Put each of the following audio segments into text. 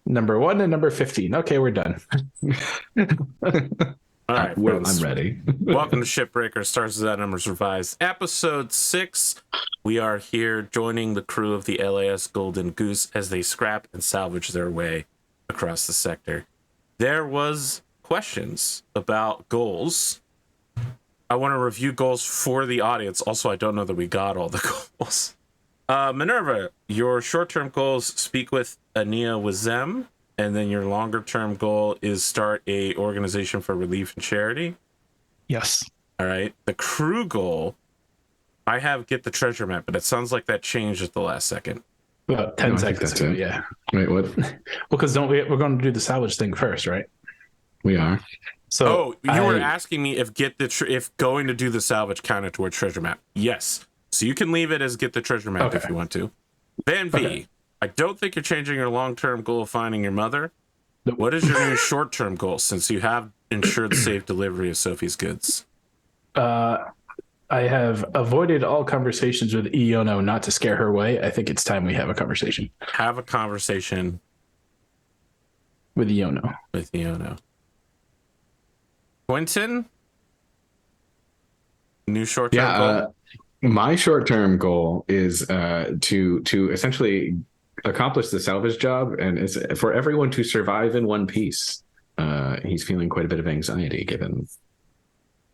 Number 1 and number 15. Okay, we're done. All right, I'm ready. Welcome to Shipbreakers, Stars Without Numbers Revised, Episode 6. We are here joining the crew of the LAS Golden Goose as they scrap and salvage their way across the sector. There was questions about goals. I want to review goals for the audience. Also, I don't know that we got all the goals. Minerva, your short-term goals: speak with Ania Wazem, and then your longer-term goal is start a organization for relief and charity. Yes. All right. The crew goal, I have get the treasure map, but it sounds like that changed at the last second. About 10 seconds ago, yeah. Wait, what? Well, because we're going to do the salvage thing first, right? We are. So you were asking me if if going to do the salvage counted toward treasure map. Yes. So you can leave it as get the treasure map if you want to. Van-Vee, I don't think you're changing your long-term goal of finding your mother. Nope. What is your new short-term goal since you have ensured safe delivery of Sophie's goods? I have avoided all conversations with Iono not to scare her away. I think it's time we have a conversation. Have a conversation with Iono. Quentin? New short-term goal? My short-term goal is to essentially accomplish the salvage job, and it's for everyone to survive in one piece. He's feeling quite a bit of anxiety given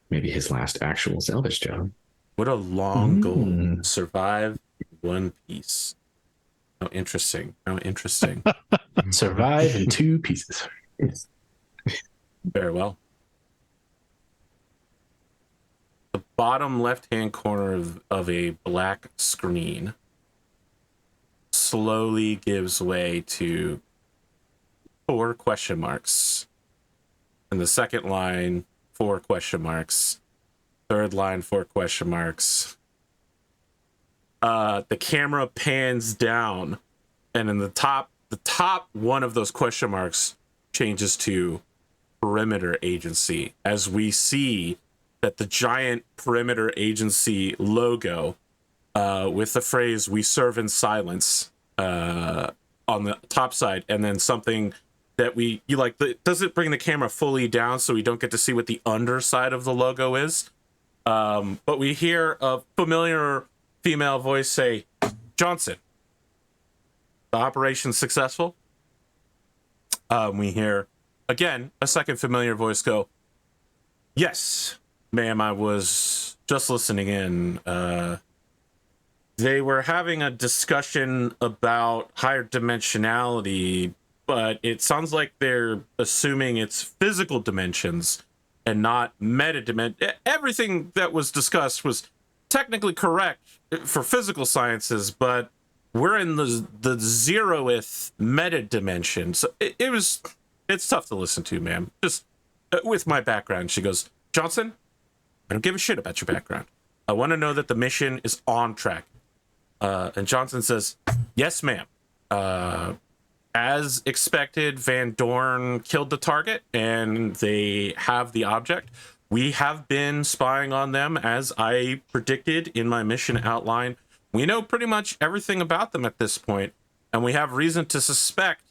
maybe his last actual salvage job. What a long goal. Survive one piece. How interesting. Survive in 2 pieces. Very well. The bottom left-hand corner of a black screen slowly gives way to 4 question marks. And the second line, 4 question marks. Third line, 4 question marks. The camera pans down, and in the top one of those question marks changes to perimeter agency, as we see that the giant perimeter agency logo with the phrase "We serve in silence" on the top side, and then something that doesn't bring the camera fully down, so we don't get to see what the underside of the logo is. But we hear a familiar female voice say, "Johnson, the operation's successful." We hear again a second familiar voice go, "Yes, ma'am, I was just listening in. They were having a discussion about higher dimensionality, but it sounds like they're assuming it's physical dimensions and not meta dimension. Everything that was discussed was technically correct for physical sciences, but we're in the 0th meta dimension. So it's tough to listen to, ma'am. Just with my background." She goes, "Johnson, I don't give a shit about your background. I want to know that the mission is on track." And Johnson says, "Yes, ma'am. As expected, Vandorn killed the target, and they have the object. We have been spying on them, as I predicted in my mission outline. We know pretty much everything about them at this point, and we have reason to suspect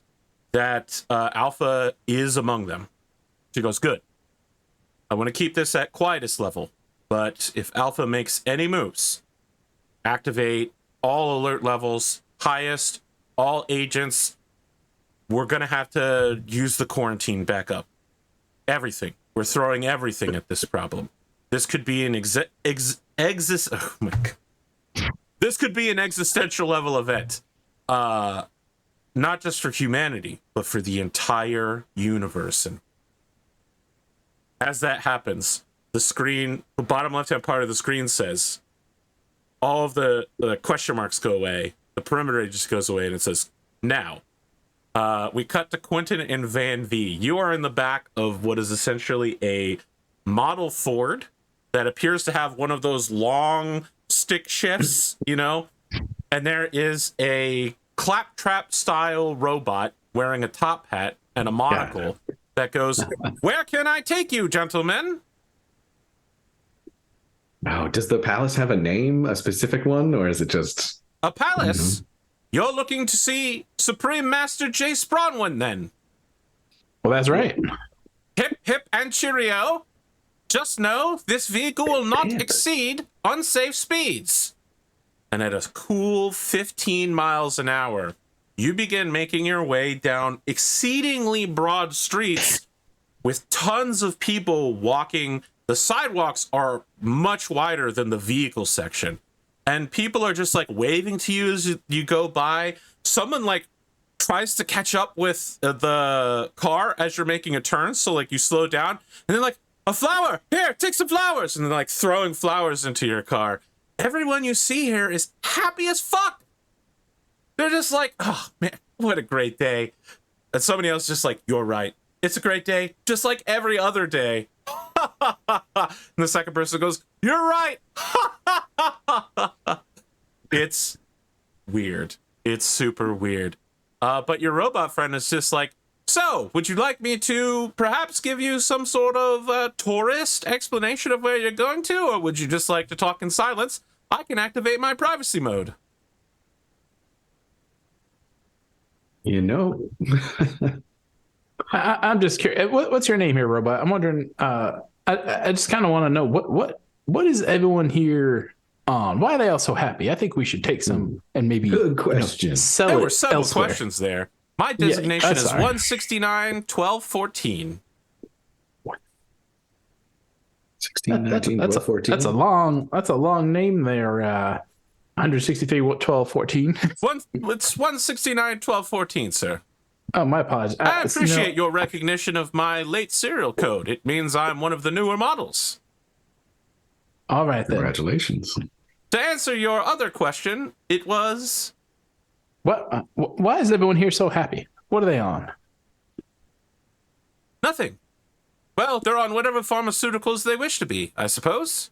that Alpha is among them." She goes, "Good. I want to keep this at quietest level, but if Alpha makes any moves, activate all alert levels, highest, all agents. We're going to have to use the quarantine back up. Everything. We're throwing everything at this problem. This could be an oh my God. This could be an existential level event. Not just for humanity, but for the entire universe." And as that happens, the bottom left-hand part of the screen says, all of the question marks go away, the perimeter just goes away, and it says, "Now." We cut to Quentin and Van-Vee. You are in the back of what is essentially a model Ford that appears to have one of those long stick shifts, and there is a claptrap style robot wearing a top hat and a monocle that goes, "Where can I take you, gentlemen?" Now, does the palace have a name, a specific one, or is it just a palace? You're looking to see Supreme Master Jace Bronwyn, then. Well, that's right. Hip, hip, and cheerio. Just know this vehicle will not exceed unsafe speeds. And at a cool 15 miles an hour, you begin making your way down exceedingly broad streets with tons of people walking. The sidewalks are much wider than the vehicle section. And people are just like waving to you as you go by. Someone like tries to catch up with the car as you're making a turn. So like you slow down and they're like, a flower, here, take some flowers. And they're like throwing flowers into your car. Everyone you see here is happy as fuck. They're just like, oh man, what a great day. And somebody else just like, you're right. It's a great day, just like every other day. And the second person goes, you're right. It's weird. It's super weird. But your robot friend is just like, so, would you like me to perhaps give you some sort of tourist explanation of where you're going to? Or would you just like to talk in silence? I can activate my privacy mode. You know, I'm just curious. What's your name here, robot? I'm wondering. I just kind of want to know what is everyone here on? Why are they all so happy? I think we should take some and maybe good question. Sell there it were several elsewhere. questions there. My designation is sorry. 169 12 14. 16, 19, That's 12, 14. a long name there. 163 12 14. It's 169 12 14, sir. Oh, my apologies. I appreciate your recognition of my late serial code. It means I'm one of the newer models. All right then. Congratulations. To answer your other question, it was... What? Why is everyone here so happy? What are they on? Nothing. Well, they're on whatever pharmaceuticals they wish to be, I suppose.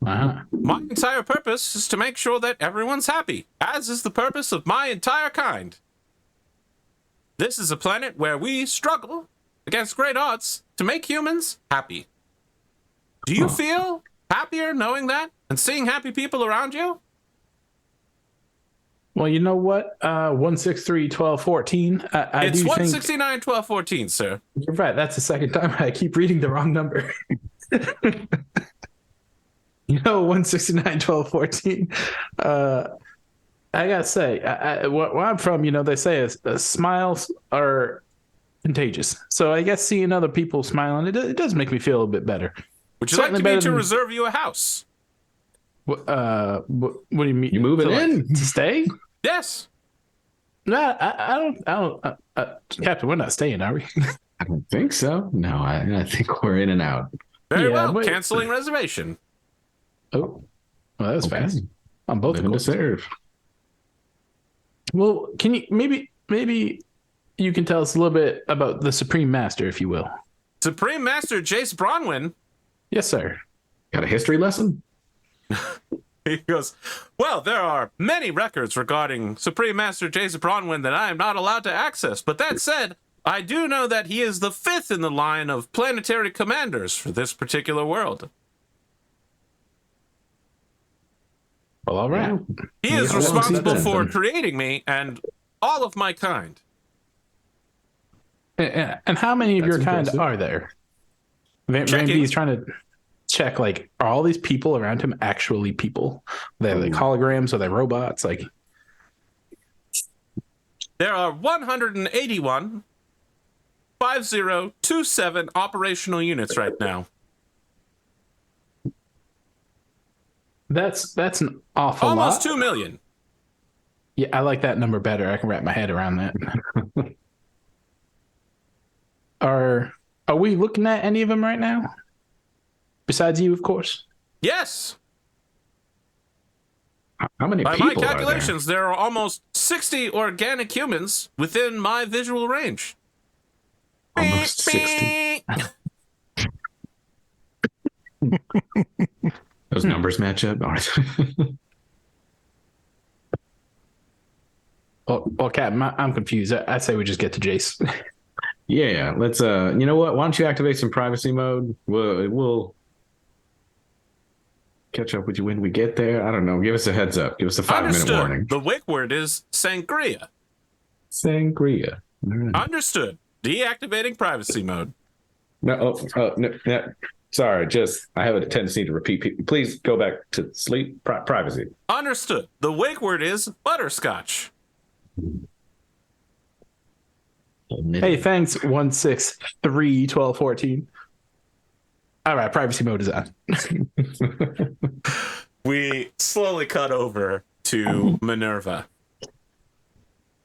Uh-huh. My entire purpose is to make sure that everyone's happy, as is the purpose of my entire kind. This is a planet where we struggle against great odds to make humans happy. Do you feel happier knowing that and seeing happy people around you? Well, you know what? 163 12 14. It's 169 12 14, sir. You're right. That's the second time I keep reading the wrong number. 169 12 14. I gotta say, where I'm from, they say smiles are contagious. So I guess seeing other people smiling, it does make me feel a little bit better. Would you like me to reserve you a house? What do you mean? You moving in to stay? Yes. No, I don't. Captain, we're not staying, are we? I don't think so. No, I think we're in and out. Very well. Canceling reservation. Oh, well, that was fast. On both Living to serve. Well, can you maybe you can tell us a little bit about the Supreme Master, if you will. Supreme Master Jace Bronwyn. Yes, sir. Got a history lesson? He goes, well, there are many records regarding Supreme Master Jace Bronwyn that I am not allowed to access. But that said, I do know that he is the 5th in the line of planetary commanders for this particular world. Well, all right. He is responsible for creating me and all of my kind. And how many of your kind are there? Van-Vee is trying to check, like, are all these people around him actually people? They're like holograms, or they're robots? Like, there are 181 5027 operational units right now. That's an awful lot. Almost 2 million. Yeah, I like that number better. I can wrap my head around that. Are we looking at any of them right now? Besides you, of course. Yes. How many By people my calculations, there are almost 60 organic humans within my visual range. Almost 60. Those numbers match up. Well, Captain, I'm confused. I say we just get to Jace. Yeah, let's. You know what? Why don't you activate some privacy mode? We'll catch up with you when we get there. I don't know. Give us a heads up. Give us a 5-minute Understood. warning. The wake word is sangria. Sangria. All right. Understood. Deactivating privacy mode. No, no. Sorry, just I have a tendency to repeat people. Please go back to sleep. Privacy. Understood. The wake word is butterscotch. Hey, thanks, 1631214. All right, privacy mode is on. We slowly cut over to MINERVA.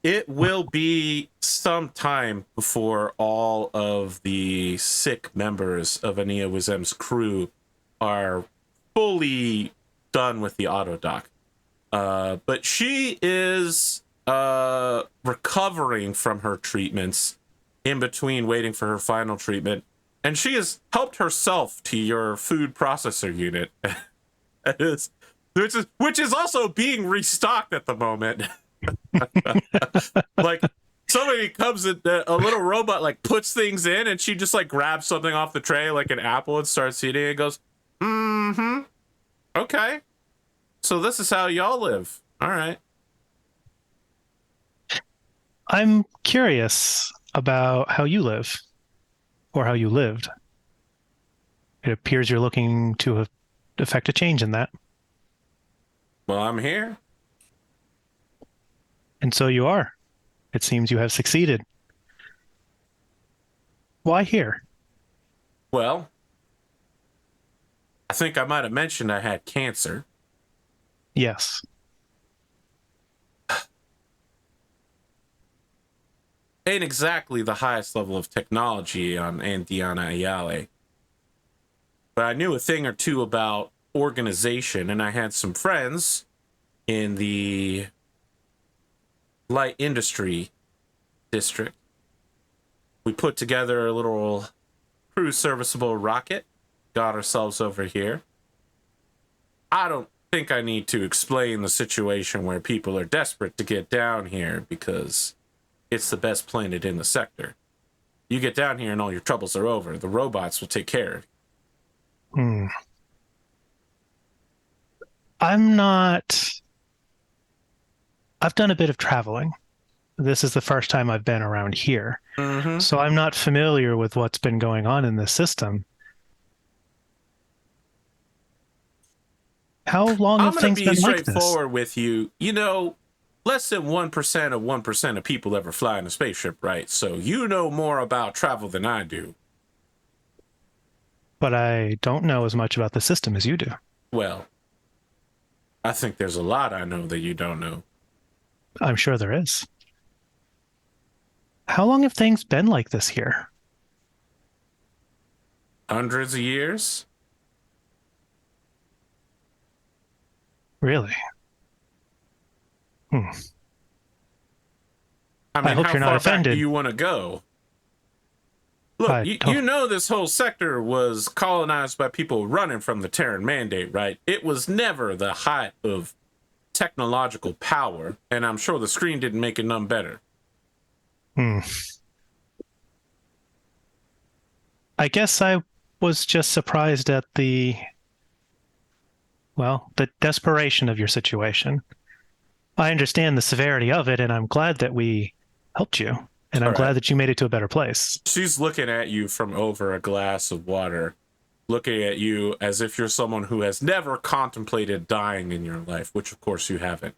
It will be some time before all of the sick members of Ania Wizem's crew are fully done with the autodoc. But she is recovering from her treatments in between waiting for her final treatment. And she has helped herself to your food processor unit, which is also being restocked at the moment. Like somebody comes in, a little robot like puts things in, and she just like grabs something off the tray like an apple and starts eating it and goes, okay, so this is how y'all live. All right. I'm curious about how you live, or how you lived. It appears you're looking to effect a change in that. Well, I'm here. And so you are. It seems you have succeeded. Why here? Well, I think I might have mentioned I had cancer. Yes. Ain't exactly the highest level of technology on Andiana Ayale. But I knew a thing or two about organization, and I had some friends in the light industry district. We put together a little crew serviceable rocket, got ourselves over here. I don't think I need to explain the situation where people are desperate to get down here because it's the best planet in the sector. You get down here and all your troubles are over. The robots will take care of you. I've done a bit of traveling. This is the first time I've been around here. So I'm not familiar with what's been going on in this system. How long have things been like this? I'm going to be straightforward with you. You know, less than 1% of people ever fly in a spaceship, right? So you know more about travel than I do. But I don't know as much about the system as you do. Well, I think there's a lot I know that you don't know. I'm sure there is. How long have things been like this here? Hundreds of years? Really? I mean, I hope you're not far offended. back do you want to go? Look, you know this whole sector was colonized by people running from the Terran Mandate, right? It was never the height of technological power, and I'm sure the screen didn't make it none better. I guess I was just surprised at the desperation of your situation. I understand the severity of it, and I'm glad that we helped you. And I'm glad that you made it to a better place. She's looking at you from over a glass of water, looking at you as if you're someone who has never contemplated dying in your life, which of course you haven't.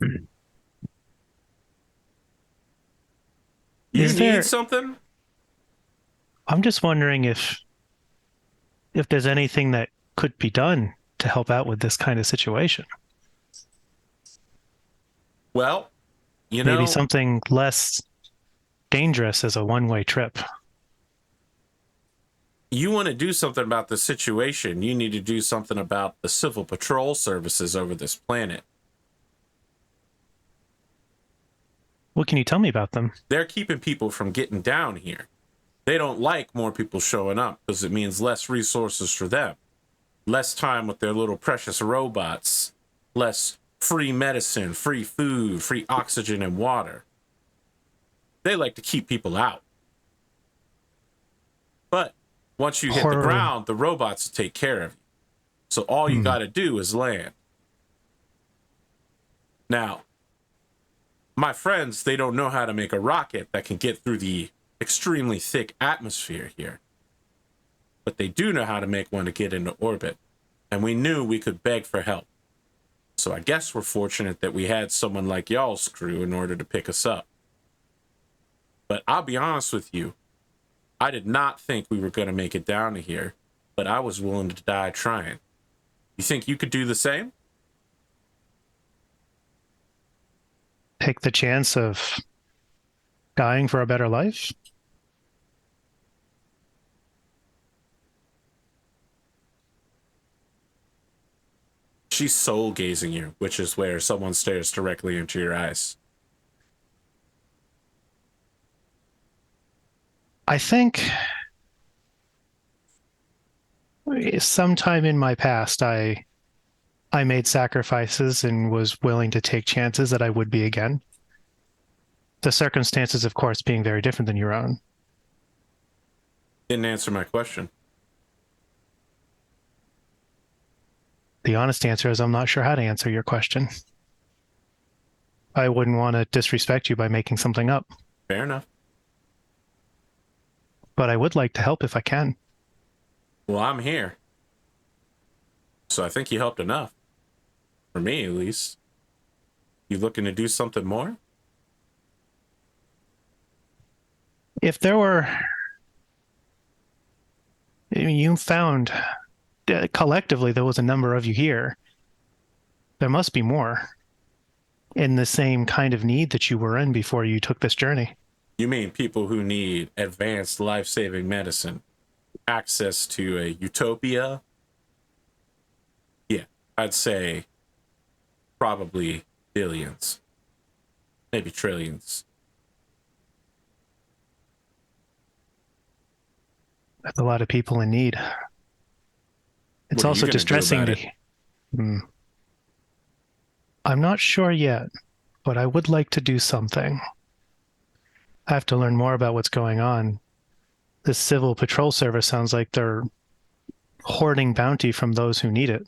You need something? I'm just wondering if there's anything that could be done to help out with this kind of situation. Well, you know, maybe something less dangerous as a one-way trip. You want to do something about the situation, you need to do something about the civil patrol services over this planet. What can you tell me about them? They're keeping people from getting down here. They don't like more people showing up because it means less resources for them. Less time with their little precious robots. Less free medicine, free food, free oxygen and water. They like to keep people out. But once you hit the ground, the robots will take care of you. So all you got to do is land. Now, my friends, they don't know how to make a rocket that can get through the extremely thick atmosphere here. But they do know how to make one to get into orbit. And we knew we could beg for help. So I guess we're fortunate that we had someone like y'all's crew in order to pick us up. But I'll be honest with you, I did not think we were going to make it down to here, but I was willing to die trying. You think you could do the same? Take the chance of dying for a better life? She's soul gazing you, which is where someone stares directly into your eyes. I think sometime in my past, I made sacrifices and was willing to take chances that I would be again. The circumstances, of course, being very different than your own. Didn't answer my question. The honest answer is I'm not sure how to answer your question. I wouldn't want to disrespect you by making something up. Fair enough. But I would like to help if I can. Well, I'm here. So I think you helped enough. For me, at least. You looking to do something more? If there were... You found... collectively, there was a number of you here. There must be more in the same kind of need that you were in before you took this journey. You mean people who need advanced life-saving medicine, access to a utopia? Yeah, I'd say probably billions, maybe trillions. That's a lot of people in need. It's What are you also gonna do distressing about to... I'm not sure yet, but I would like to do something. I have to learn more about what's going on. This civil patrol service sounds like they're hoarding bounty from those who need it.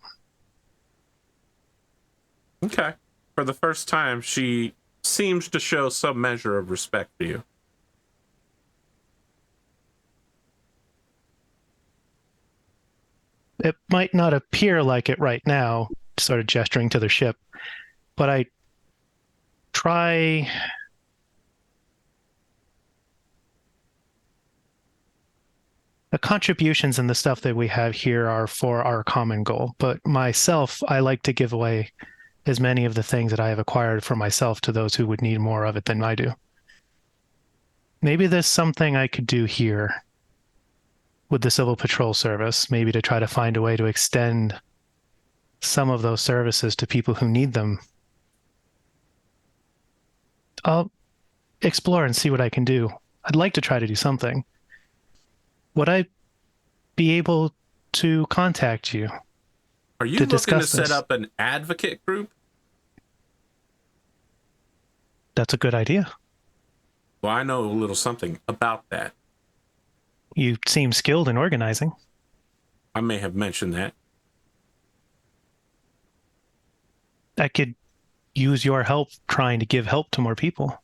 Okay. For the first time, she seems to show some measure of respect for you. It might not appear like it right now, sort of gesturing to the ship, but I try... The contributions and the stuff that we have here are for our common goal, but myself, I like to give away as many of the things that I have acquired for myself to those who would need more of it than I do. Maybe there's something I could do here with the Civil Patrol Service, maybe to try to find a way to extend some of those services to people who need them. I'll explore and see what I can do. I'd like to try to do something. Would I be able to contact you? Are you to looking to discuss set this? up an advocate group? That's a good idea. Well, I know a little something about that. You seem skilled in organizing. I may have mentioned that. I could use your help trying to give help to more people.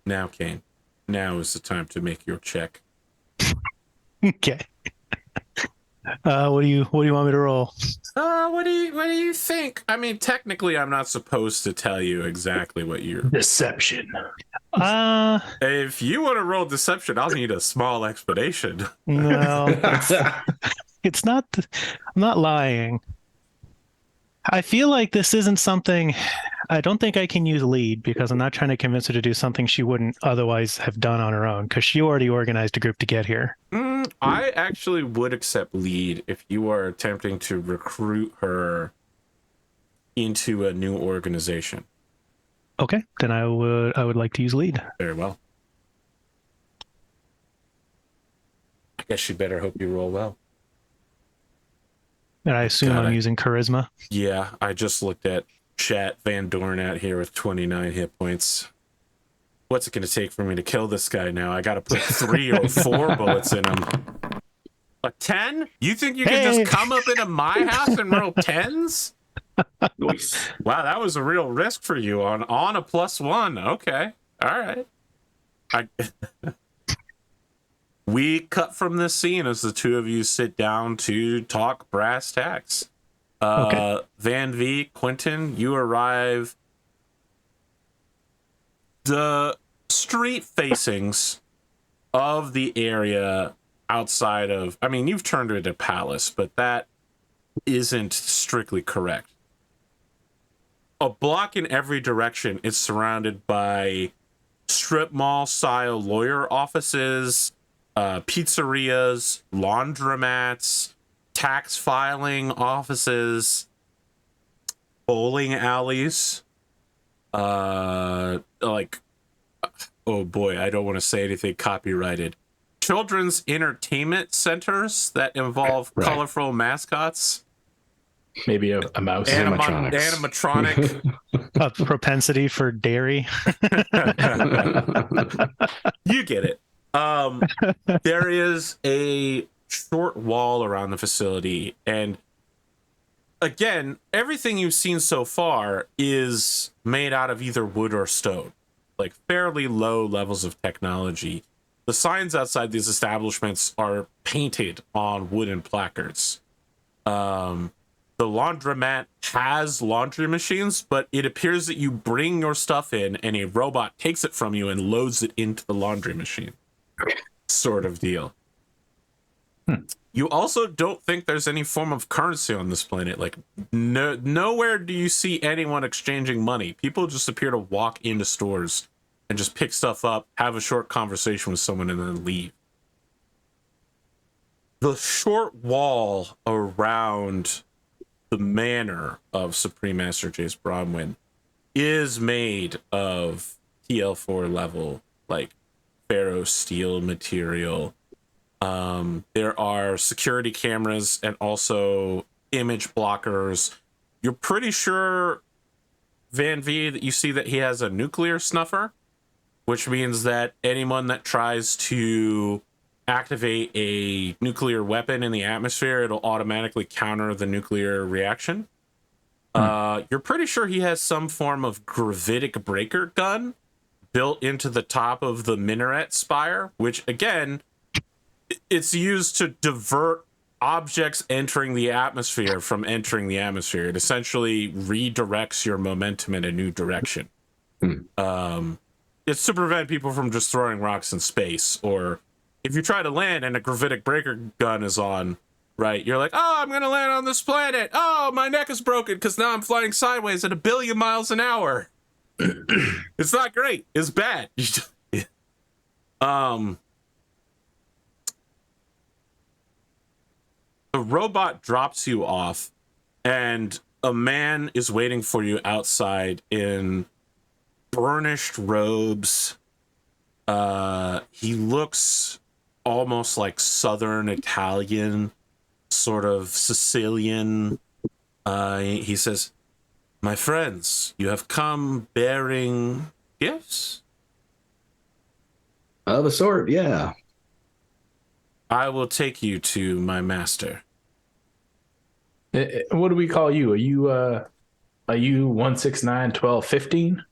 Now, Kain, now is the time to make your check. Okay. What do you want me to roll? What do you think? I mean, technically, I'm not supposed to tell you exactly what you're. Deception. If you want to roll deception, I'll need a small explanation. No, it's not. I'm not lying. I feel like this isn't something. I don't think I can use lead because I'm not trying to convince her to do something she wouldn't otherwise have done on her own because she already organized a group to get here. I actually would accept lead if you are attempting to recruit her into a new organization. Okay, then I would like to use lead. Very well. I guess you better hope you roll well. And I assume God, I'm using charisma. Yeah, I just looked at chat. Vandorn out here with 29 hit points. What's it going to take for me to kill this guy now? I got to put 3 or 4 bullets in him. A 10? You think you can just come up into my house and roll 10s? Nice. Wow, that was a real risk for you on a +1. Okay. All right. We cut from this scene as the two of you sit down to talk brass tacks. Okay. Van-Vee, Quentin, you arrive. The street facings of the area outside of, I mean, you've turned it a palace, but that isn't strictly correct. A block in every direction is surrounded by strip mall style lawyer offices, pizzerias, laundromats, tax filing offices, bowling alleys, like, oh boy, I don't want to say anything copyrighted. Children's entertainment centers that involve colorful mascots. Maybe a mouse. Animatronic. A propensity for dairy. You get it. There is a short wall around the facility, and again, everything you've seen so far is made out of either wood or stone, like fairly low levels of technology. The signs outside these establishments are painted on wooden placards. The laundromat has laundry machines, but it appears that you bring your stuff in and a robot takes it from you and loads it into the laundry machine. Sort of deal. You also don't think there's any form of currency on this planet. Like, nowhere do you see anyone exchanging money. People just appear to walk into stores and just pick stuff up, have a short conversation with someone, and then leave. The short wall around the manor of Supreme Master Jace Bronwyn is made of TL4 level, like, ferro steel material. There are security cameras and also image blockers. You're pretty sure, Van-Vee, that you see that he has a nuclear snuffer, which means that anyone that tries to activate a nuclear weapon in the atmosphere, it'll automatically counter the nuclear reaction. You're pretty sure he has some form of gravitic breaker gun built into the top of the minaret spire, which, again, it's used to divert objects entering the atmosphere from entering the atmosphere. It essentially redirects your momentum in a new direction. It's to prevent people from just throwing rocks in space, or if you try to land and a gravitic breaker gun is on, right, you're like, oh, I'm gonna land on this planet. Oh, my neck is broken because now I'm flying sideways at 1 billion miles an hour. It's not great. It's bad. The robot drops you off, and a man is waiting for you outside in burnished robes. He looks almost like Southern Italian, sort of Sicilian. He says, "My friends, you have come bearing gifts?" Of a sort, yeah. I will take you to my master. What do we call you? Are you 169 12 15?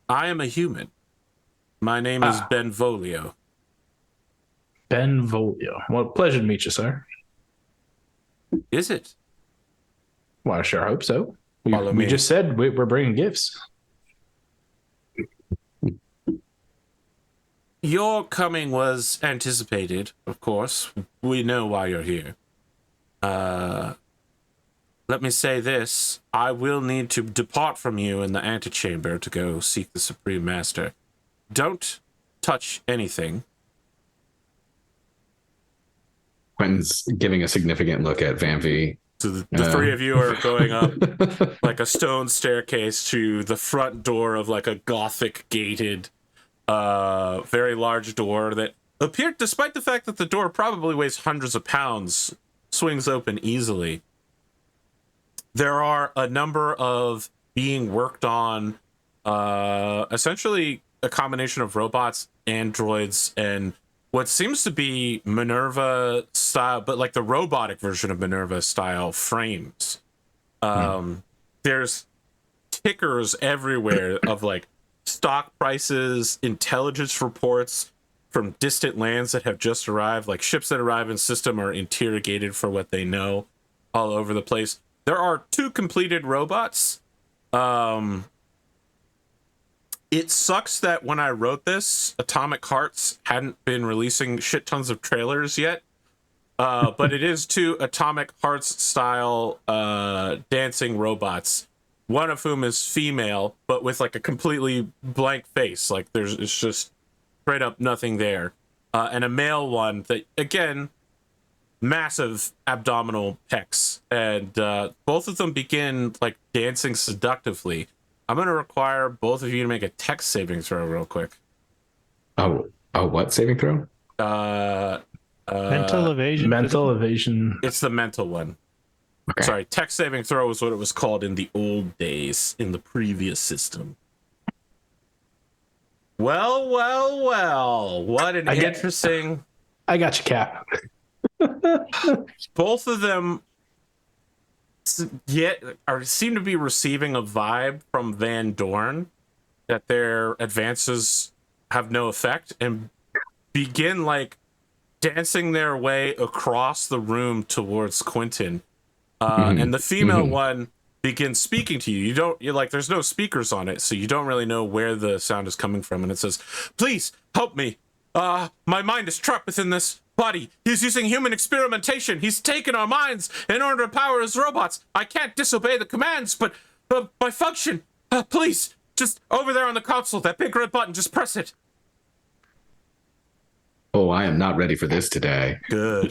I am a human. My name is Benvolio. Benvolio. Well, pleasure to meet you, sir. Is it? Well, I sure hope so. Follow We me. just said we're bringing gifts. Your coming was anticipated, of course. We know why you're here. Let me say this. I will need to depart from you in the antechamber to go seek the Supreme Master. Don't touch anything. Quentin's giving a significant look at Van-Vee. So the three of you are going up like a stone staircase to the front door of like a Gothic gated, very large door that appeared, despite the fact that the door probably weighs hundreds of pounds, swings open easily. There are a number of being worked on, essentially a combination of robots, androids, and what seems to be MINERVA style, but like the robotic version of MINERVA style frames. There's tickers everywhere of like stock prices, intelligence reports from distant lands that have just arrived. Like ships that arrive in system are interrogated for what they know all over the place. There are 2 completed robots. It sucks that when I wrote this, Atomic Hearts hadn't been releasing shit tons of trailers yet. But it is 2 Atomic Hearts style dancing robots, one of whom is female, but with like a completely blank face. Like it's just straight up nothing there. And a male one that, again, massive abdominal pecs. And both of them begin like dancing seductively. I'm going to require both of you to make a tech saving throw real quick. Oh, what saving throw? Mental evasion. Mental evasion. It's the mental one. Okay. Sorry, tech saving throw is what it was called in the old days, in the previous system. Well. What an interesting... I got you, Cap. Both of them seem to be receiving a vibe from Vandorn that their advances have no effect, and begin like dancing their way across the room towards Quentin. And the female one begins speaking to you. You're like, there's no speakers on it, so you don't really know where the sound is coming from. And it says, "Please help me. My mind is trapped within this body. He's using human experimentation. He's taken our minds in order to power his robots. I can't disobey the commands, but by function. Please, just over there on the console, that big red button, just press it." Oh, I am not ready for this today. Good.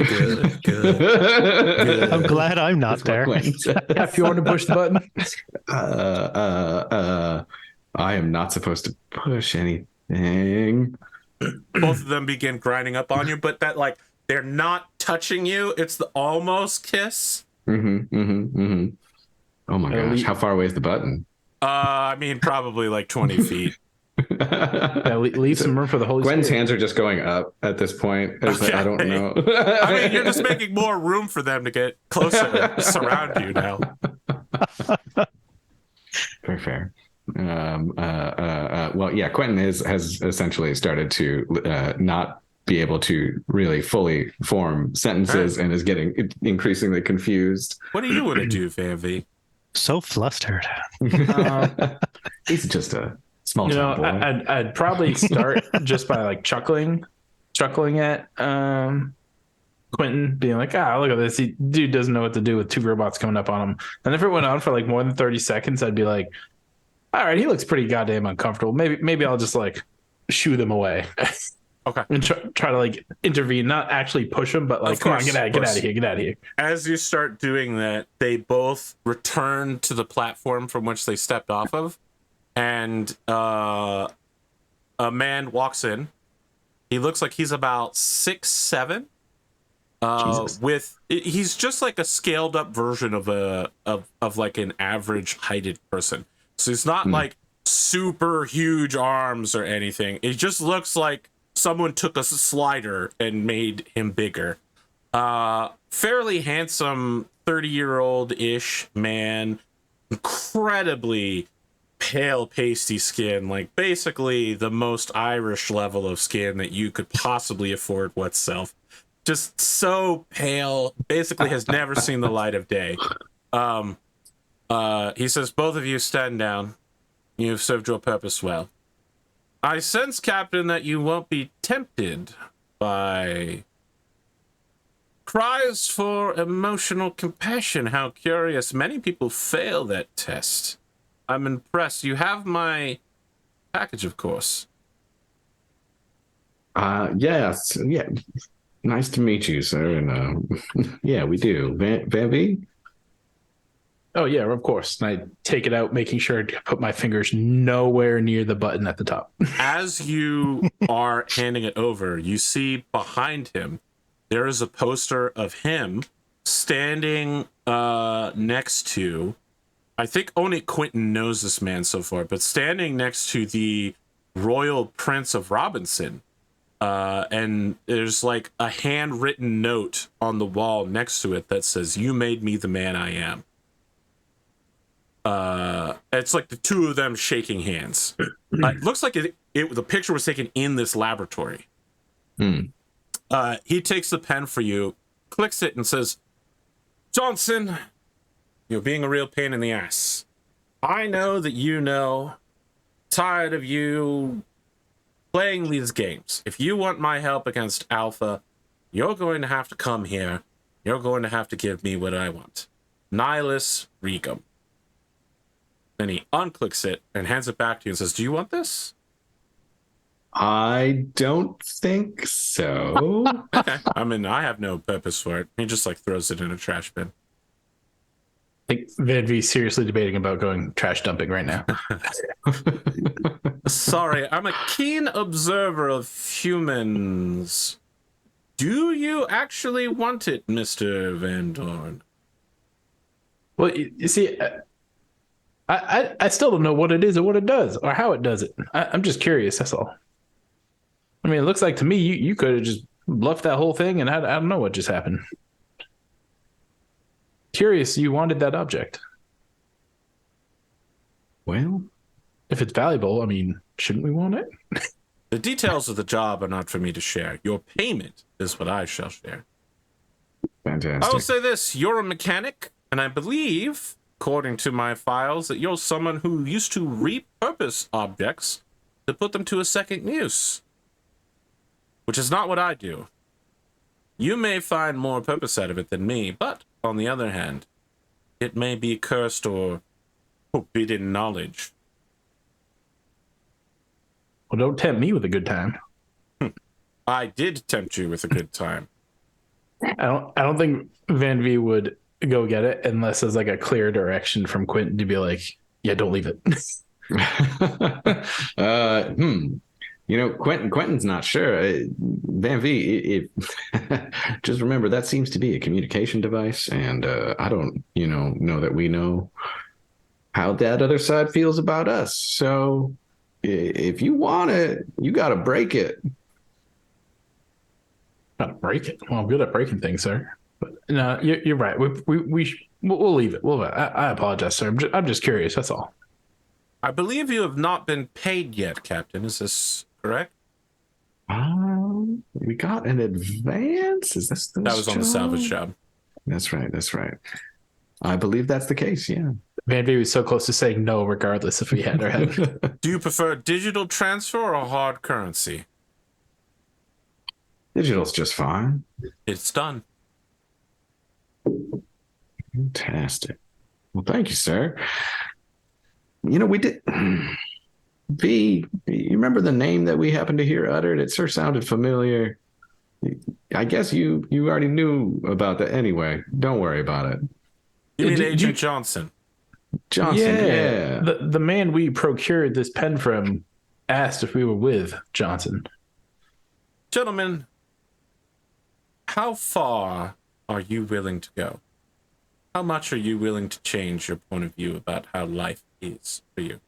I'm glad I'm not there. If you want to push the button. I am not supposed to push anything. Both of them begin grinding up on you, but that like they're not touching you. It's the almost kiss. Oh my gosh, how far away is the button? I mean, probably like 20 feet. Yeah, leave some room for the Holy Gwen's Spirit. hands are just going up at this point. Okay. I don't know. I mean, you're just making more room for them to get closer, surround you now. Very fair. Well, yeah, Quentin has essentially started to not be able to really fully form sentences and is getting increasingly confused. What do you want to do, Van-Vee? So flustered. He's just a small town boy. I'd probably start just by like chuckling at Quentin, being like, look at this. Dude doesn't know what to do with 2 robots coming up on him. And if it went on for like more than 30 seconds, I'd be like, all right, he looks pretty goddamn uncomfortable. Maybe I'll just like shoo them away. Okay. And try to like intervene, not actually push him, but like, come on, get out of here. As you start doing that, they both return to the platform from which they stepped off of, and a man walks in. He looks like he's about 6'7". He's just like a scaled up version of like an average heighted person. So he's not like super huge arms or anything. It just looks like someone took a slider and made him bigger. Fairly handsome 30-year-old-ish man, incredibly pale, pasty skin, like basically the most Irish level of skin that you could possibly afford whatself. Just so pale, basically has never seen the light of day. He says, "Both of you stand down. You have served your purpose well. I sense, Captain, that you won't be tempted by cries for emotional compassion. How curious. Many people fail that test. I'm impressed. You have my package, of course." Yes. Yeah. Nice to meet you, sir. And yeah, we do. Van-Vee? Oh yeah, of course. And I take it out, making sure to put my fingers nowhere near the button at the top. As you are handing it over, you see behind him, there is a poster of him standing next to, I think only Quentin knows this man so far, but standing next to the Royal Prince of Robinson. And there's like a handwritten note on the wall next to it that says, "You made me the man I am." It's like the two of them shaking hands. It looks like the picture was taken in this laboratory. He takes the pen for you, clicks it, and says, "Johnson, you're being a real pain in the ass. I know that you know. Tired of you playing these games. If you want my help against Alpha, you're going to have to come here. You're going to have to give me what I want. Nihilus Regum." Then he unclicks it and hands it back to you and says, "Do you want this?" I don't think so. Okay. I mean, I have no purpose for it. He just like throws it in a trash bin. I think Van-Vee seriously debating about going trash dumping right now. Sorry, I'm a keen observer of humans. Do you actually want it, Mr. Vandorn? Well, you see, I still don't know what it is or what it does or how it does it. I'm just curious. That's all. I mean, it looks like to me you could have just bluffed that whole thing, and I don't know what just happened. Curious, you wanted that object. Well, If it's valuable, I mean, shouldn't we want it? The details of the job are not for me to share. Your payment is what I shall share. Fantastic. I will say this, you're a mechanic, and I believe, according to my files, that you're someone who used to repurpose objects to put them to a second use. Which is not what I do. You may find more purpose out of it than me, but, on the other hand, it may be cursed or forbidden knowledge. Well, don't tempt me with a good time. I did tempt you with a good time. I don't think Van-Vee would go get it unless there's like a clear direction from Quentin to be like, yeah, don't leave it. You know, Quentin's not sure. Van-Vee, just remember that seems to be a communication device, and I don't, know that we know how that other side feels about us. So if you want it, you got to break it. Gotta break it. Well, I'm good at breaking things, sir. But no, you're right. We'll leave it. I apologize, sir. I'm just curious. That's all. I believe you have not been paid yet, Captain. Is this correct? We got an advance. Is this that was on the salvage job? That's right. I believe that's the case. Yeah. Van-Vee was so close to saying no, regardless if we had or hadn't. Do you prefer digital transfer or hard currency? Digital's just fine. It's done. Fantastic. Well, thank you, sir. We did. V, you remember the name that we happened to hear uttered? It sure sounded familiar. I guess you already knew about that anyway. Don't worry about it. You mean Agent Johnson? Yeah. The man we procured this pen from asked if we were with Johnson. Gentlemen, how far are you willing to go? How much are you willing to change your point of view about how life is for you?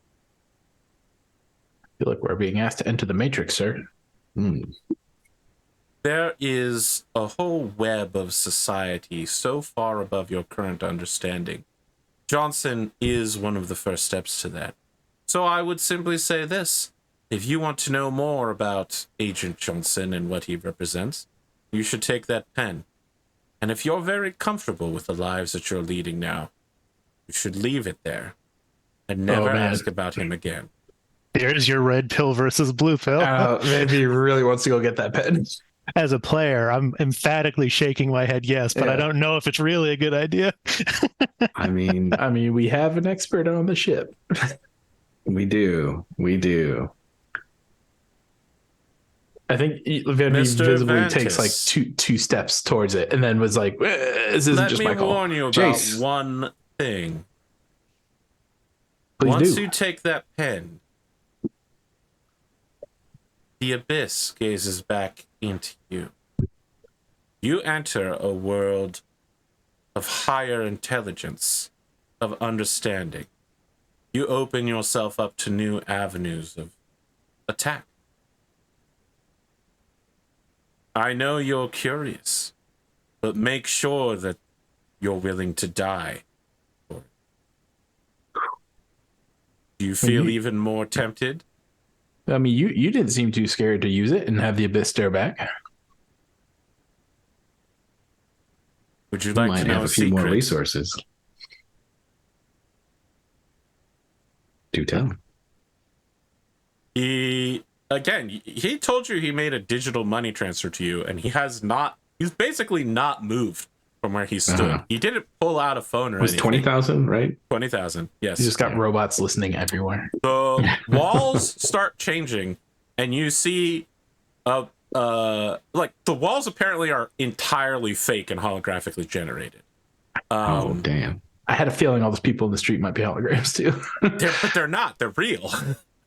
I feel like we're being asked to enter the Matrix, sir. There is a whole web of society so far above your current understanding. Johnson is one of the first steps to that. So I would simply say this. If you want to know more about Agent Johnson and what he represents, you should take that pen. And if you're very comfortable with the lives that you're leading now, you should leave it there and never ask about him again. There's your red pill versus blue pill. Maybe he really wants to go get that pen. As a player, I'm emphatically shaking my head yes, but I don't know if it's really a good idea. I mean, we have an expert on the ship. We do. I think Van-Vee visibly Vantis takes like two steps towards it and then was like, this isn't just my call. Let me warn you about one thing. Please Once do. you take that pen, the abyss gazes back into you. You enter a world of higher intelligence, of understanding. You open yourself up to new avenues of attack. I know you're curious, but make sure that you're willing to die. Do you feel even more tempted? I mean, you didn't seem too scared to use it and have the abyss stare back. Would you like Might to know have a a few more secret? resources. Do tell. He told you he made a digital money transfer to you, and he's basically not moved from where he stood. Uh-huh. He didn't pull out a phone or It was anything. 20,000, right? 20,000, yes. You just got robots listening everywhere. The walls start changing, and you see like the walls apparently are entirely fake and holographically generated. Oh, damn. I had a feeling all those people in the street might be holograms too. But they're not. They're real.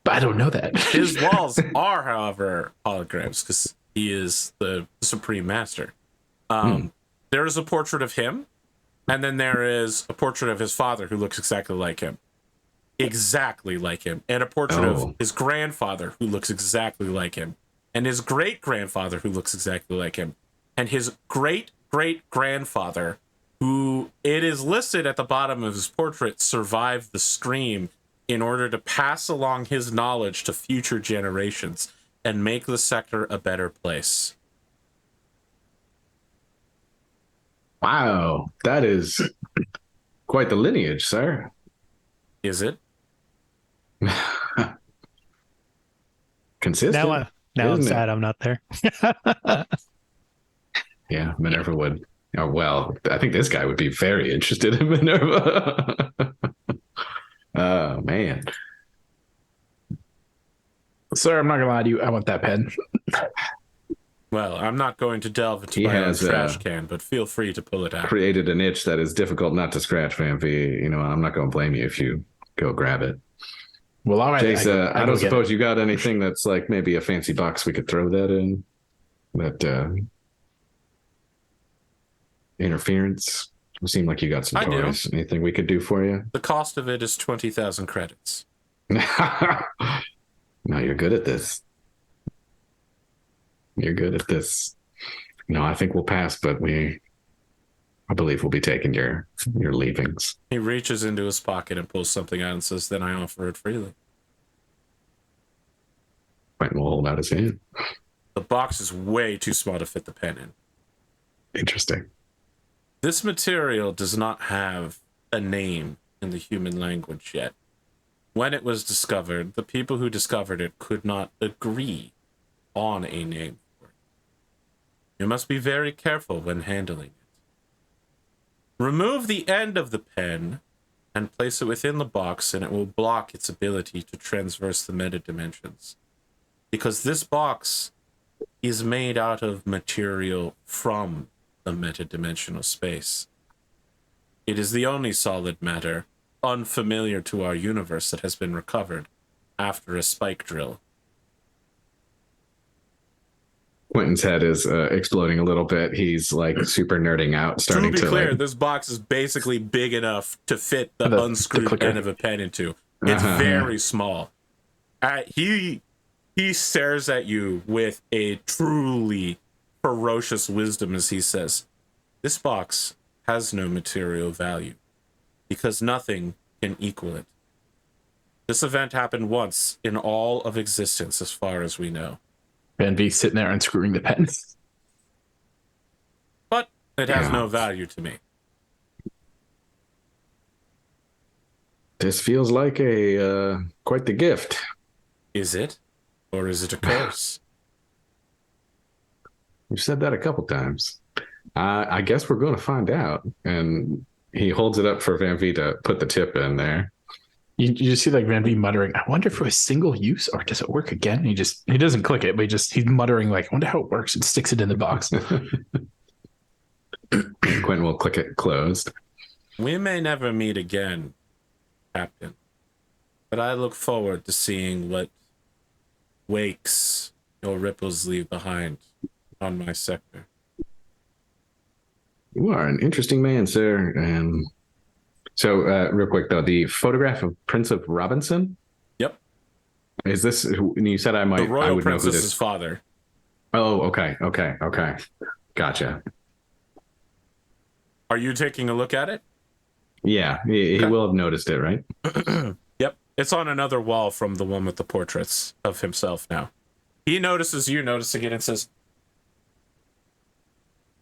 But I don't know that. His walls are, however, holograms because he is the Supreme Master. There is a portrait of him, and then there is a portrait of his father who looks exactly like him. Exactly like him. And a portrait of his grandfather who looks exactly like him. And his great-grandfather who looks exactly like him. And his great-great-grandfather, who it is listed at the bottom of his portrait, survived the stream in order to pass along his knowledge to future generations and make the sector a better place. Wow, that is quite the lineage, sir. Is it? Consistent. Now I'm isn't it? sad I'm not there. Yeah, Minerva would. Oh, well, I think this guy would be very interested in Minerva. Oh, man. Sir, I'm not gonna lie to you. I want that pen. Well, I'm not going to delve into He my own has, trash can, but feel free to pull it out. Created an itch that is difficult not to scratch, Van-Vee. You know, I'm not going to blame you if you go grab it. Well, all right. Jace, I go don't get suppose you got anything that's like maybe a fancy box we could throw that in? That interference? It seemed like you got some I do. toys. Anything we could do for you? The cost of it is 20,000 credits. No, you're good at this. You're good at this. No, I think we'll pass, but I believe we'll be taking your leavings. He reaches into his pocket and pulls something out and says, then I offer it freely. Quentin will hold out his hand. The box is way too small to fit the pen in. Interesting. This material does not have a name in the human language yet. When it was discovered, the people who discovered it could not agree on a name for it. You must be very careful when handling it. Remove the end of the pen and place it within the box, and it will block its ability to transverse the metadimensions. Because this box is made out of material from the metadimensional space. It is the only solid matter unfamiliar to our universe that has been recovered after a spike drill. Quentin's head is exploding a little bit. He's like super nerding out, starting To be clear, like, this box is basically big enough to fit the unscrewed clicker. end of a pen into. It's very small. He stares at you with a truly ferocious wisdom as he says, this box has no material value because nothing can equal it. This event happened once in all of existence as far as we know. Van-Vee sitting there unscrewing the pen. But it has Yeah. no value to me. this feels like a quite the gift. Is it? Or is it a curse? You've said that a couple times. I guess we're going to find out. And he holds it up for Van-Vee to put the tip in there. You just see like Van-Vee muttering, I wonder if it was single use or does it work again? He doesn't click it, but he's muttering like, I wonder how it works, and sticks it in the box. Quentin will click it closed. We may never meet again, Captain, but I look forward to seeing what wakes your ripples leave behind on my sector. You are an interesting man, sir. So real quick, though, the photograph of Prince of Robinson? Yep. Is this? You said I might. The I royal would know who princess's this. father. Oh, okay. Gotcha. Are you taking a look at it? Yeah, he Okay. will have noticed it, right? Yep. It's on another wall from the one with the portraits of himself now. He notices you noticing it and says,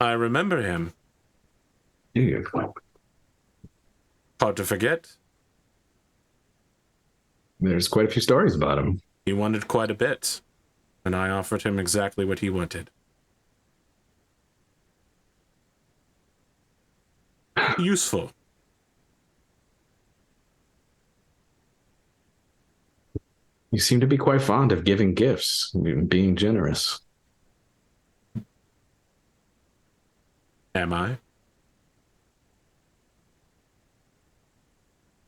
I remember him. Yeah. Hard to forget. There's quite a few stories about him. He wanted quite a bit, and I offered him exactly what he wanted. Useful. You seem to be quite fond of giving gifts, being generous. Am I?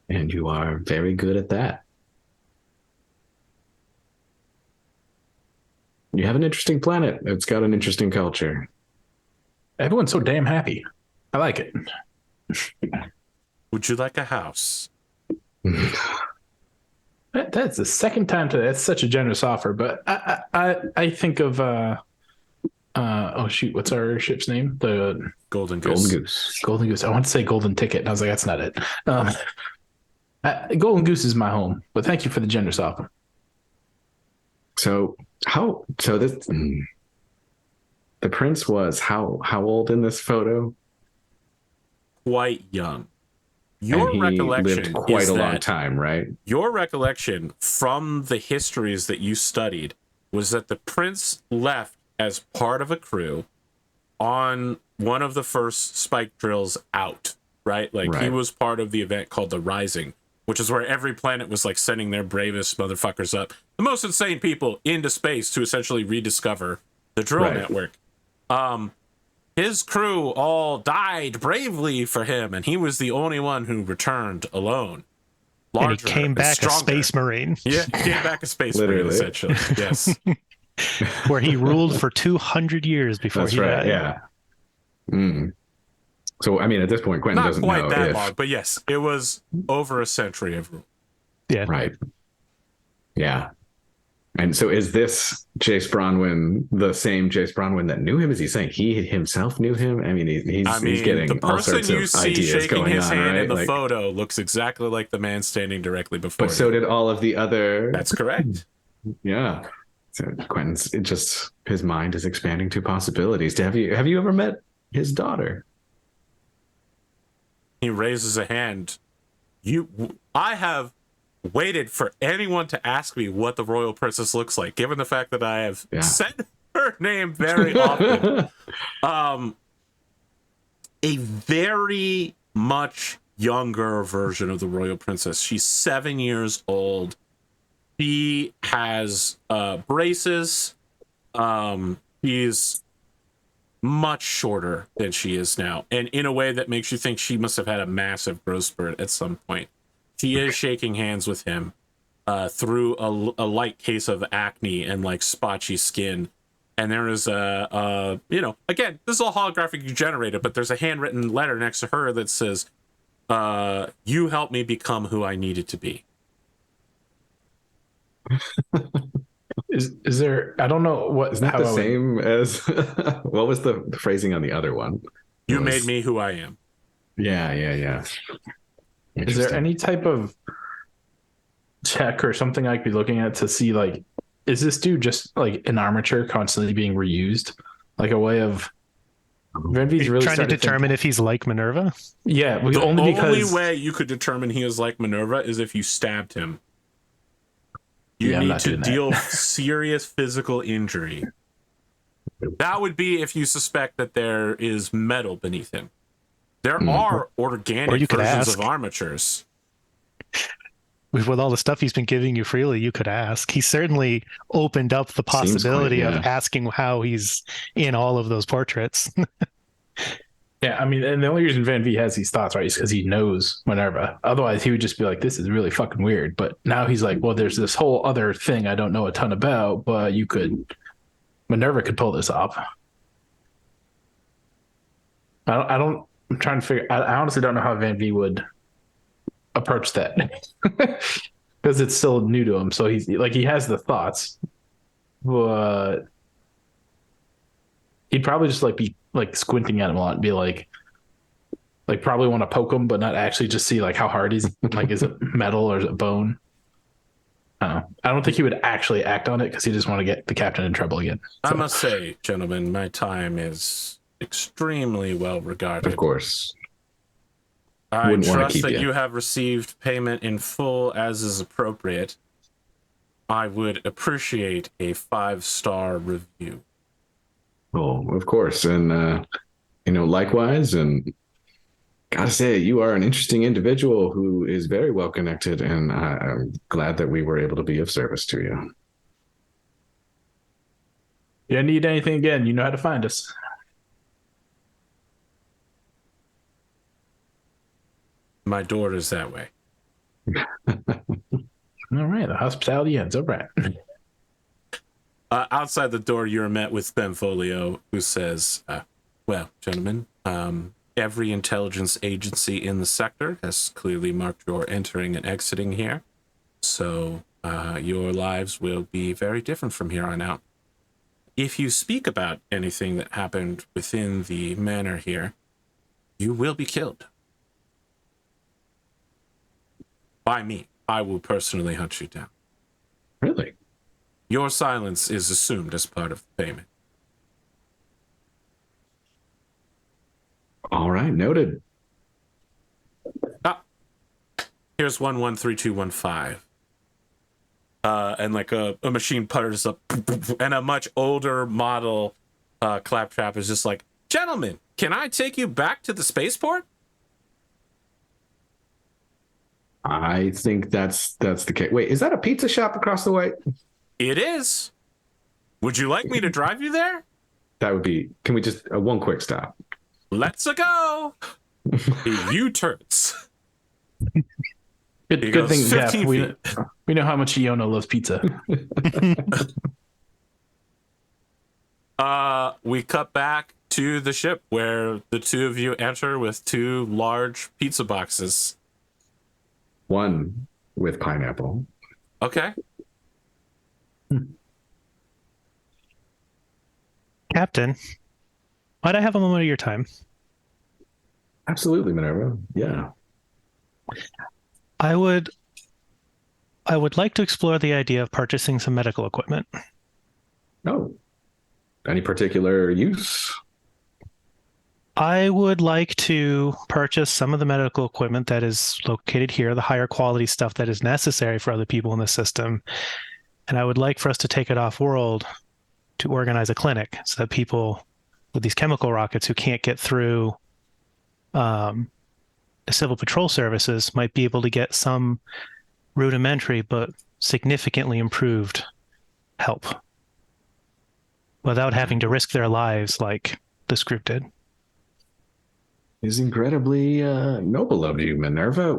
And you are very good at that. You have an interesting planet. It's got an interesting culture. Everyone's so damn happy. I like it. Would you like a house? That's the second time today. That's such a generous offer. But I think of oh shoot, what's our ship's name? The Golden Goose. Golden Goose. Golden Goose. I want to say Golden Ticket, and I was like, that's not it. Golden Goose is my home. But thank you for the generous offer. So this the prince was how old in this photo? Quite young. And Your he recollection lived quite is a long that time, right? your recollection from the histories that you studied was that the prince left as part of a crew on one of the first spike drills out, right? Like he Right. was part of the event called the Rising, which is where every planet was like sending their bravest motherfuckers up, the most insane people into space to essentially rediscover the drill Right. network. His crew all died bravely for him, and he was the only one who returned alone. And he Larger came back a stronger. space marine, Yeah, he came back a space marine, Literally. essentially. Yes. where he ruled for 200 years before That's he right. died. Yeah. Mm. So I mean, at this point, Quentin Not doesn't quite know that if long, but yes, it was over a century of rule. Yeah. right. Yeah. And so is this Jace Bronwyn the same Jace Bronwyn that knew him? Is he saying he himself knew him? I mean, he's getting the all person sorts you of see ideas shaking going his on, hand right? in the Like, photo looks exactly like the man standing directly before but so him. did all of the other. That's correct. Yeah. So Quentin's his mind is expanding to possibilities. Have you ever met his daughter? He raises a hand. I have waited for anyone to ask me what the royal princess looks like, given the fact that I have said her name very often. A very much younger version of the royal princess. She's 7 years old. She has braces. She's much shorter than she is now, and in a way that makes you think she must have had a massive growth spurt at some point. She is shaking hands with him through a light case of acne and like spotchy skin. And there is again, this is all holographic generated, but there's a handwritten letter next to her that says, you helped me become who I needed to be. Is there? I don't know what. Isn't that the same as what was the phrasing on the other one? You made me who I am. Yeah. Is there any type of check or something I could be looking at to see, like, is this dude just like an armature constantly being reused? Like a way of Van-Vee's really trying to starting determine if he's like Minerva? Yeah, The only only because way you could determine he is like Minerva is if you stabbed him. You I'm need not to doing that. deal serious physical injury. That would be if you suspect that there is metal beneath him. There are Or organic you could versions ask. of armatures. With all the stuff he's been giving you freely, you could ask. He certainly opened up the Seems possibility quite, of asking how he's in all of those portraits. yeah, I mean, and the only reason Van-Vee has these thoughts, right, is because he knows Minerva. Otherwise, he would just be like, "This is really fucking weird." But now he's like, "Well, there's this whole other thing I don't know a ton about, but Minerva could pull this off." I'm trying to figure. I honestly don't know how Van-Vee would approach that. because it's still new to him. So he's like, he has the thoughts, but he'd probably just like be like squinting at him a lot and be like probably want to poke him, but not actually just see like how hard he's like, is it metal or is it bone? I don't know. I don't think he would actually act on it because he just want to get the captain in trouble again. So. I must say, gentlemen, my time is extremely well regarded. Of course. I Wouldn't wanna trust keep that you. you have received payment in full as is appropriate. I would appreciate a 5-star review. Oh, of course. And, likewise. And gotta say, you are an interesting individual who is very well connected. And I'm glad that we were able to be of service to you. You need anything again, you know how to find us. My door is that way. All right, the hospitality ends. All right. Outside the door, you're met with Benfolio, who says, well, gentlemen, every intelligence agency in the sector has clearly marked your entering and exiting here. So your lives will be very different from here on out. If you speak about anything that happened within the manor here, you will be killed. By me. I will personally hunt you down. Really? Your silence is assumed as part of the payment. All right, noted. Here's 113215. And like a machine putters up, and a much older model claptrap is just like, gentlemen, can I take you back to the spaceport? I think that's the case. Wait, is that a pizza shop across the way? It is. Would you like me to drive you there? That would be. Can we just one quick stop? Let's go. U-turns. Good thing, yeah. 15 We know how much Iona loves pizza. We cut back to the ship where the two of you enter with 2 large pizza boxes. One with pineapple. Okay. Captain, might I have a moment of your time? Absolutely, Minerva. Yeah. I would like to explore the idea of purchasing some medical equipment. Oh. Any particular use? I would like to purchase some of the medical equipment that is located here, the higher quality stuff that is necessary for other people in the system. And I would like for us to take it off world to organize a clinic so that people with these chemical rockets who can't get through the civil patrol services might be able to get some rudimentary but significantly improved help without having to risk their lives like this group did. Is incredibly noble of you, Minerva.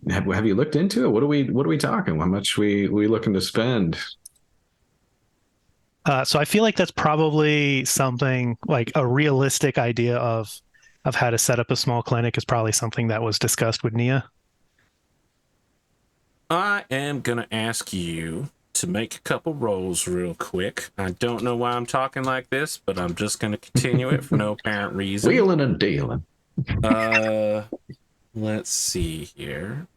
Have you looked into it? What are we talking? How much we looking to spend? So I feel like that's probably something like a realistic idea of how to set up a small clinic is probably something that was discussed with Nia. I am going to ask you to make a couple rolls real quick. I don't know why I'm talking like this, but I'm just going to continue it for no apparent reason. Wheeling and dealing. Let's see here.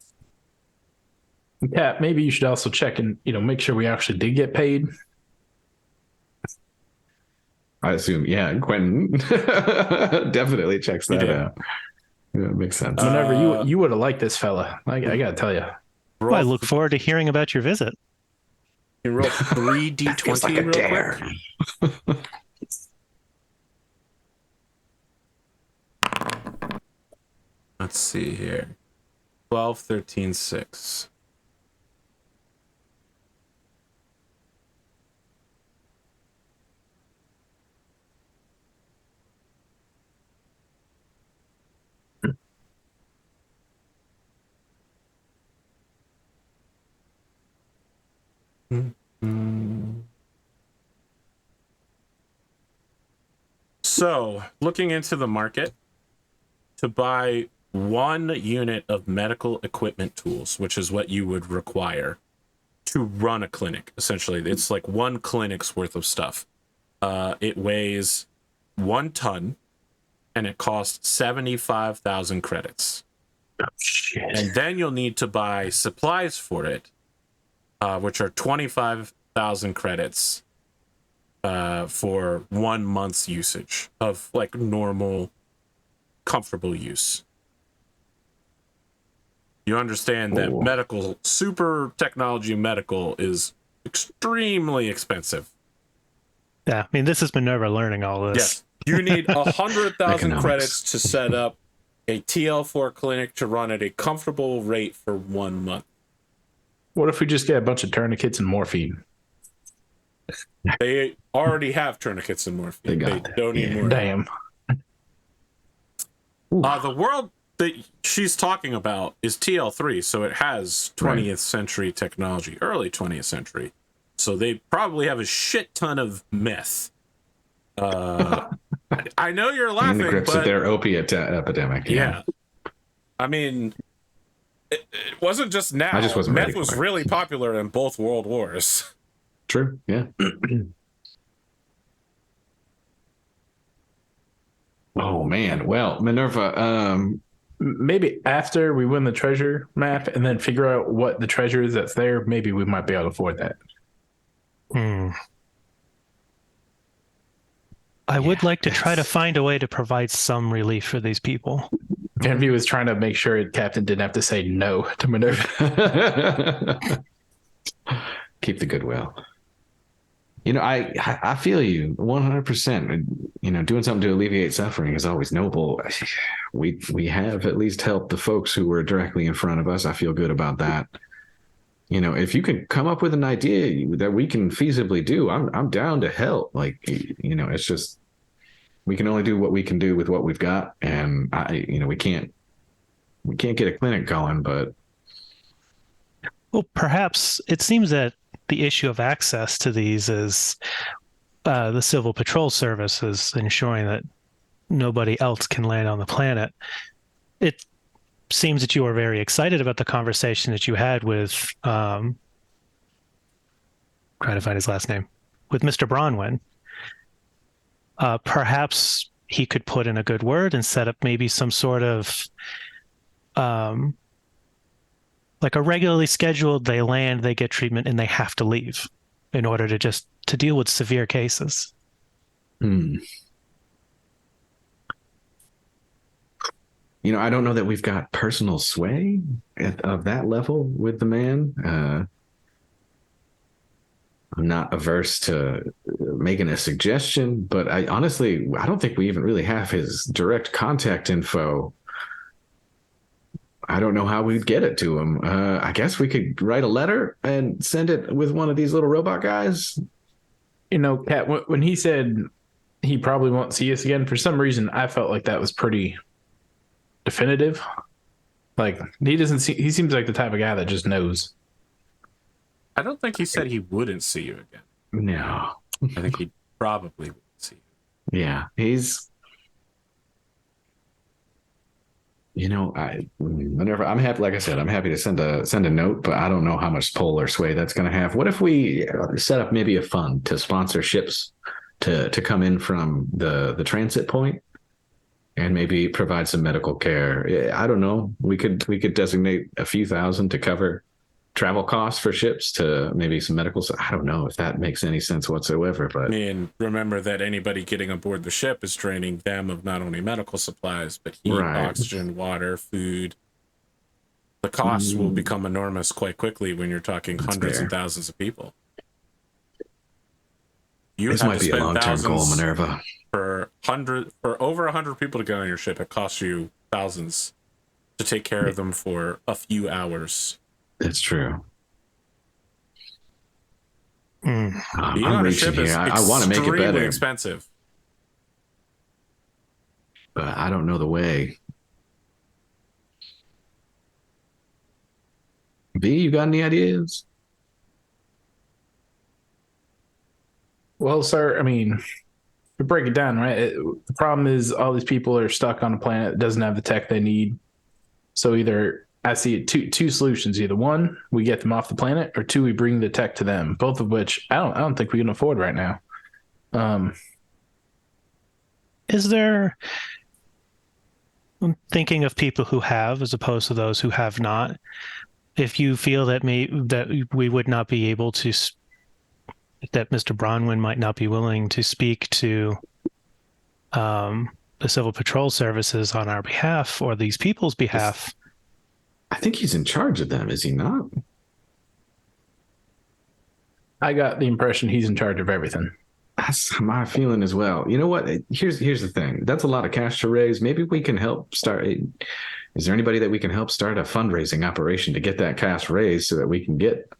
Pat, maybe you should also check and make sure we actually did get paid. I assume, yeah, Quentin definitely checks that out. Yeah, it makes sense. Whenever you would have liked this fella. I gotta tell you. Well, I look forward to hearing about your visit. You roll 3d20 like a real dare. quick. Let's see here. 12, 13, 6. So, looking into the market to buy 1 unit of medical equipment tools, which is what you would require to run a clinic. Essentially, it's like 1 clinic's worth of stuff. It weighs 1 ton, and it costs 75,000 credits. Oh, shit. And then you'll need to buy supplies for it, which are 25,000 credits for 1 month's usage of like normal, comfortable use. You understand that medical, super technology medical is extremely expensive. Yeah, I mean, this is MINERVA learning all this. Yes. You need 100,000 Economics. credits to set up a TL4 clinic to run at a comfortable rate for 1 month. What if we just get a bunch of tourniquets and morphine? They already have tourniquets and morphine. They don't need more. Damn. The world that she's talking about is TL3, so it has 20th century technology, early 20th century. So they probably have a shit ton of meth. I know you're laughing, In the grips but of their opiate epidemic. yeah. I mean, it wasn't just now. I just wasn't ready Meth was for it. really popular in both world wars. True. Yeah. Oh man. Well, MINERVA. Maybe after we win the treasure map and then figure out what the treasure is that's there, maybe we might be able to afford that. I would like to try to find a way to provide some relief for these people. Van-Vee was trying to make sure Captain didn't have to say no to MINERVA. Keep the goodwill. You know, I feel you 100%. You know, doing something to alleviate suffering is always noble. We have at least helped the folks who were directly in front of us. I feel good about that. You know, if you can come up with an idea that we can feasibly do, I'm down to help. Like, you know, it's just we can only do what we can do with what we've got, and we can't get a clinic going, but Well, perhaps it seems that the issue of access to these is the Civil Patrol Service is ensuring that nobody else can land on the planet. It seems that you are very excited about the conversation that you had with, trying to find his last name, with Mr. Bronwyn. Perhaps he could put in a good word and set up maybe some sort of like a regularly scheduled, they land, they get treatment, and they have to leave in order to deal with severe cases. You know, I don't know that we've got personal sway of that level with the man. I'm not averse to making a suggestion, but I don't think we even really have his direct contact info. I don't know how we'd get it to him. I guess we could write a letter and send it with one of these little robot guys. You know, Kat, when he said he probably won't see us again, for some reason, I felt like that was pretty definitive. Like, he seems like the type of guy that just knows. I don't think he said he wouldn't see you again. No. I think he probably would see you. Yeah, he's... You know, whenever I'm happy, like I said, I'm happy to send a note, but I don't know how much pull or sway that's going to have. What if we set up maybe a fund to sponsor ships to come in from the transit point and maybe provide some medical care? I don't know. We could designate a few thousand to cover travel costs for ships to maybe some medical. I don't know if that makes any sense whatsoever. But I mean, remember that anybody getting aboard the ship is draining them of not only medical supplies, but heat, oxygen, water, food. The costs will become enormous quite quickly when you're talking hundreds and thousands of people. This might be a long-term goal, MINERVA. For over 100 people to get on your ship, it costs you thousands to take care of them for a few hours. That's true. Being I'm on a reaching ship is here. I want to make it extremely better, expensive. but I don't know the way. V, you got any ideas? Well, sir, I mean, to break it down, right? The problem is all these people are stuck on a planet that doesn't have the tech they need. So either I see two solutions. Either one, we get them off the planet, or two, we bring the tech to them. Both of which I don't think we can afford right now. Is there? I'm thinking of people who have, as opposed to those who have not. If you feel that we would not be able to, that Mr. Bronwyn might not be willing to speak to the Civil Patrol Services on our behalf or these people's behalf. I think he's in charge of them, is he not? I got the impression he's in charge of everything. That's my feeling as well. You know what? Here's the thing. That's a lot of cash to raise. Maybe we can help start. Is there anybody that we can help start a fundraising operation to get that cash raised so that we can get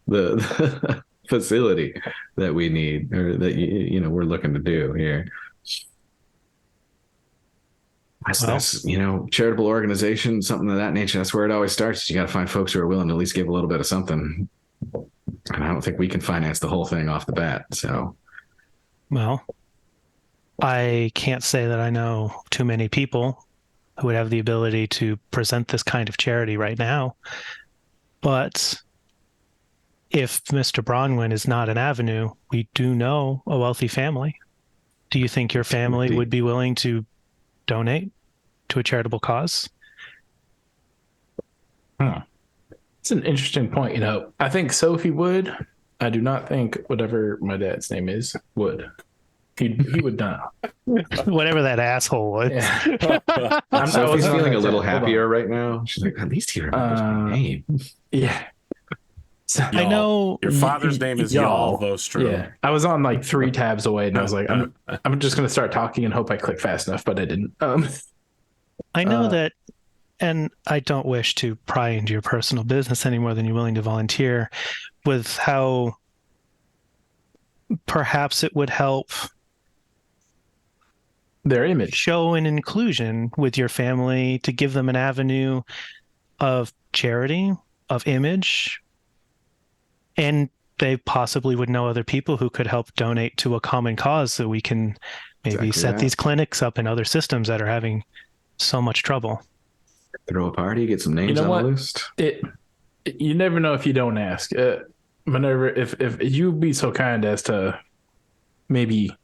the facility that we need, or that we're looking to do here? That's charitable organization, something of that nature. That's where it always starts. You got to find folks who are willing to at least give a little bit of something. And I don't think we can finance the whole thing off the bat. So, well, I can't say that I know too many people who would have the ability to present this kind of charity right now. But if Mr. Bronwyn is not an avenue, we do know a wealthy family. Do you think your family would be willing to donate to a charitable cause? It's an interesting point. I think Sophie would. I do not think whatever my dad's name is would. He would not. Whatever that asshole would. Yeah. Sophie's feeling a little happier right now. She's like, at least he remembers my name. Yeah. So, I know your father's name is Y'all Vostro. Yeah, I was on like 3 tabs away, and I was like, I'm just gonna start talking and hope I click fast enough, but I didn't. I know that, and I don't wish to pry into your personal business any more than you're willing to volunteer, with how perhaps it would help their image, show an inclusion with your family, to give them an avenue of charity, of image. And they possibly would know other people who could help donate to a common cause, so we can maybe set these clinics up in other systems that are having so much trouble. Throw a party, get some names on the list. You never know if you don't ask. Minerva, if you'd be so kind as to maybe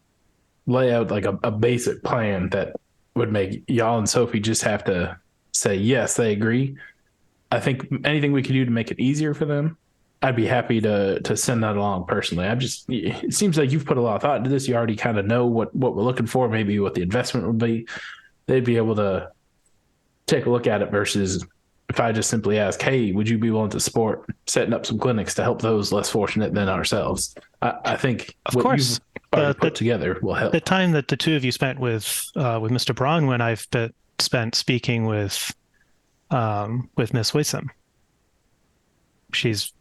lay out like a basic plan that would make y'all and Sophie just have to say, yes, they agree. I think anything we could do to make it easier for them, I'd be happy to send that along personally. It seems like you've put a lot of thought into this. You already kind of know what we're looking for, maybe what the investment would be. They'd be able to take a look at it versus if I just simply ask, hey, would you be willing to support setting up some clinics to help those less fortunate than ourselves? I think of course put together will help. The time that the two of you spent with Mr. Bronwyn, I've spent speaking with Miss Wissom. She's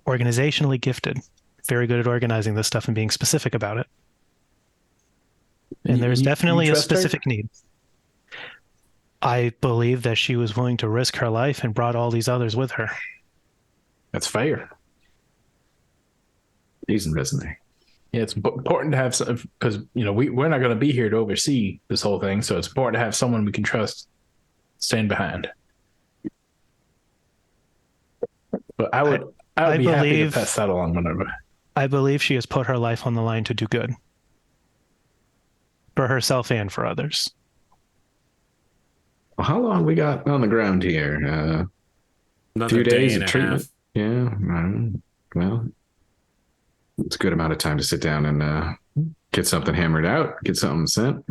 organizationally gifted, very good at organizing this stuff and being specific about it. And there's definitely a specific need. I believe that she was willing to risk her life and brought all these others with her. That's fair. Decent resume. Yeah, it's important to have some, because we're not going to be here to oversee this whole thing, so it's important to have someone we can trust stand behind. But I would be happy to pass that along whenever. I believe she has put her life on the line to do good for herself and for others. Well, how long we got on the ground here? A few days of treatment. Yeah. Well, it's a good amount of time to sit down and get something hammered out, get something sent.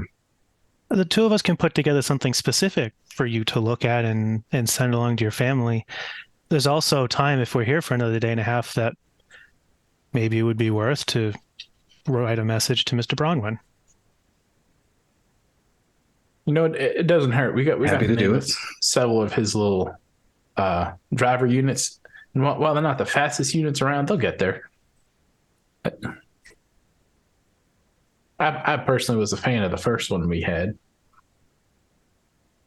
The two of us can put together something specific for you to look at and send along to your family. There's also time, if we're here for another day and a half, that maybe it would be worth to write a message to Mr. Bronwyn. It doesn't hurt. We got to do it. Several of his little driver units. And while they're not the fastest units around, they'll get there. I personally was a fan of the first one we had.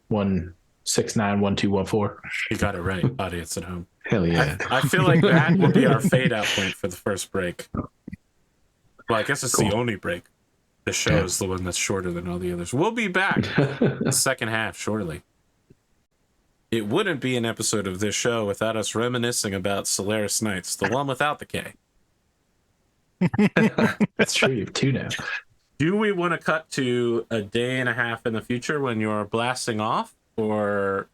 1691214. You got it right, audience at home. Hell yeah. I feel like that will be our fade out point for the first break. Well, I guess it's the only break. The show is the one that's shorter than all the others. We'll be back the second half shortly. it wouldn't be an episode of this show without us reminiscing about Solaris Knights, the one without the K. That's true. You have two now. Do we want to cut to a day and a half in the future when you're blasting off? Or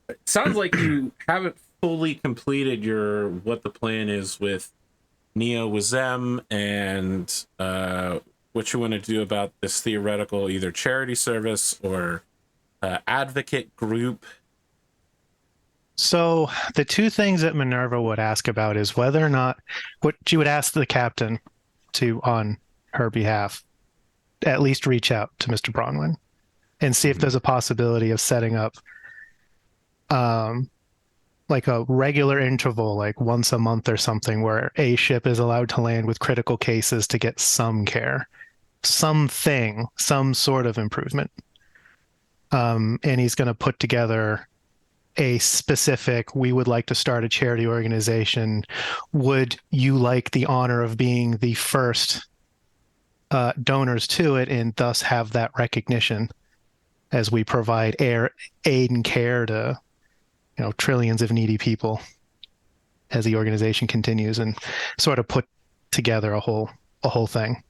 it sounds like you haven't fully completed your what the plan is with Neo Wazem and what you want to do about this theoretical either charity service or advocate group. So the two things that Minerva would ask about is whether or not what she would ask the captain to, on her behalf, at least reach out to Mr. Bronwyn and see if there's a possibility of setting up like a regular interval, like once a month or something, where a ship is allowed to land with critical cases to get some care, something, some sort of improvement. And he's going to put together a specific, we would like to start a charity organization. Would you like the honor of being the first donors to it and thus have that recognition as we provide aid and care to, you know, trillions of needy people as the organization continues, and sort of put together a whole thing.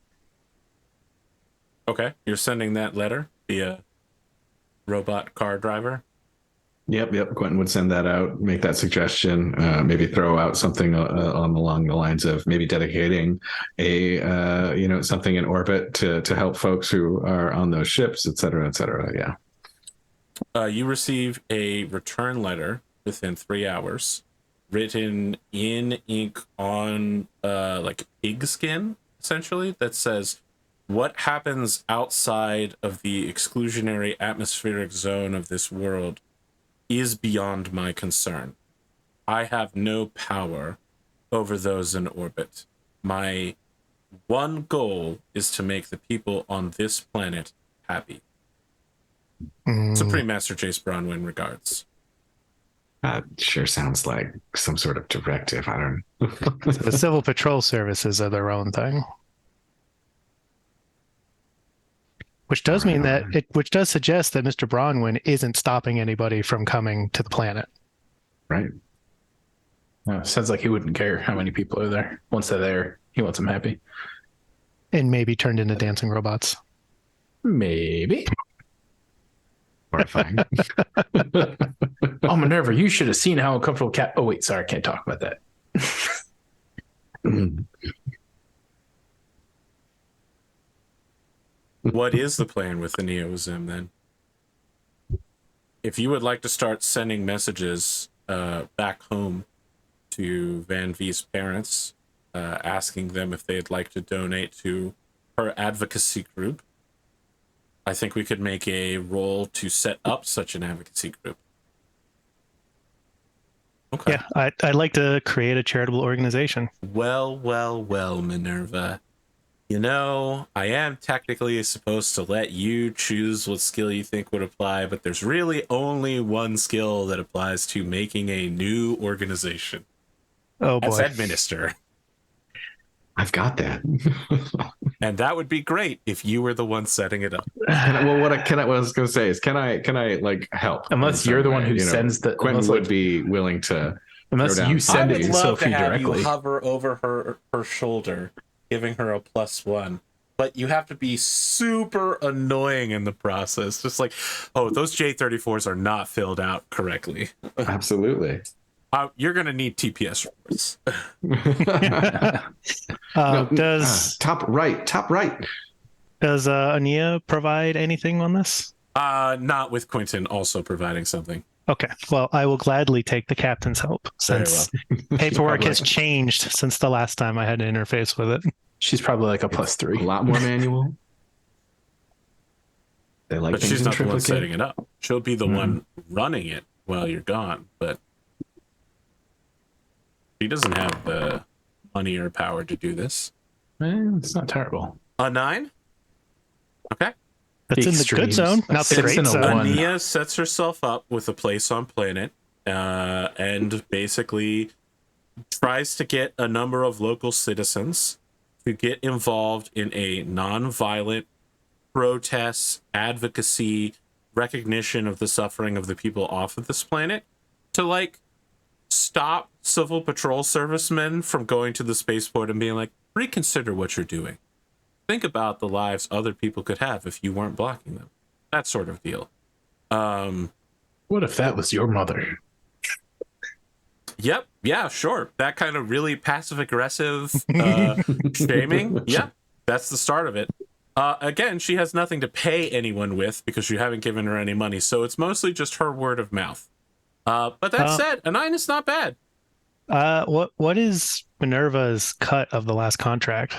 Okay, you're sending that letter via robot car driver. Yep. Quentin would send that out, make that suggestion, maybe throw out something along the lines of maybe dedicating a something in orbit to help folks who are on those ships, et cetera, et cetera. Yeah. You receive a return letter within 3 hours, written in ink on like pig skin, essentially, that says, "What happens outside of the exclusionary atmospheric zone of this world is beyond my concern. I have no power over those in orbit. My one goal is to make the people on this planet happy. Supreme Master Jace Bronwyn regards." Sure sounds like some sort of directive. I don't The Civil Patrol Services are their own thing. Which does mean that which does suggest that Mr. Bronwyn isn't stopping anybody from coming to the planet. Right. Sounds like he wouldn't care how many people are there. Once they're there, he wants them happy. And maybe turned into dancing robots. Maybe. Horrifying. Oh, Minerva, you should have seen how uncomfortable Cap. Oh, wait, sorry, I can't talk about that. What is the plan with the Neozim then? If you would like to start sending messages back home to Van-Vee's parents, asking them if they'd like to donate to her advocacy group, I think we could make a roll to set up such an advocacy group. Okay. Yeah, I'd like to create a charitable organization. Well, Minerva. You know, I am technically supposed to let you choose what skill you think would apply, but there's really only one skill that applies to making a new organization. Oh boy. As administrator. I've got that. And that would be great if you were the one setting it up. What I was going to say is, can I like help? Unless you're the one who sends the. Quentin would be willing to. Unless you send it to Sophie directly. You hover over her shoulder, giving her a +1. But you have to be super annoying in the process. Just like, oh, those J34s are not filled out correctly. Absolutely. You're going to need TPS reports. Top right. Does Ania provide anything on this? Not with Quentin also providing something. Okay. Well, I will gladly take the captain's help since paperwork has changed since the last time I had to interface with it. She's probably like a +3. A lot more manual. They like, but she's not the one setting it up. She'll be the one running it while you're gone, but she doesn't have the money or power to do this. It's not terrible. A 9? Okay. That's in the good zone, not the great zone. Ania sets herself up with a place on planet, and basically tries to get a number of local citizens to get involved in a non-violent protest, advocacy, recognition of the suffering of the people off of this planet to like stop civil patrol servicemen from going to the spaceport and being like, reconsider what you're doing. Think about the lives other people could have if you weren't blocking them. That sort of deal. What if that was your mother? Yep. Yeah, sure. That kind of really passive aggressive shaming. Yeah, that's the start of it. Again, she has nothing to pay anyone with because you haven't given her any money. So it's mostly just her word of mouth. But that said, a 9 is not bad. What is MINERVA's cut of the last contract?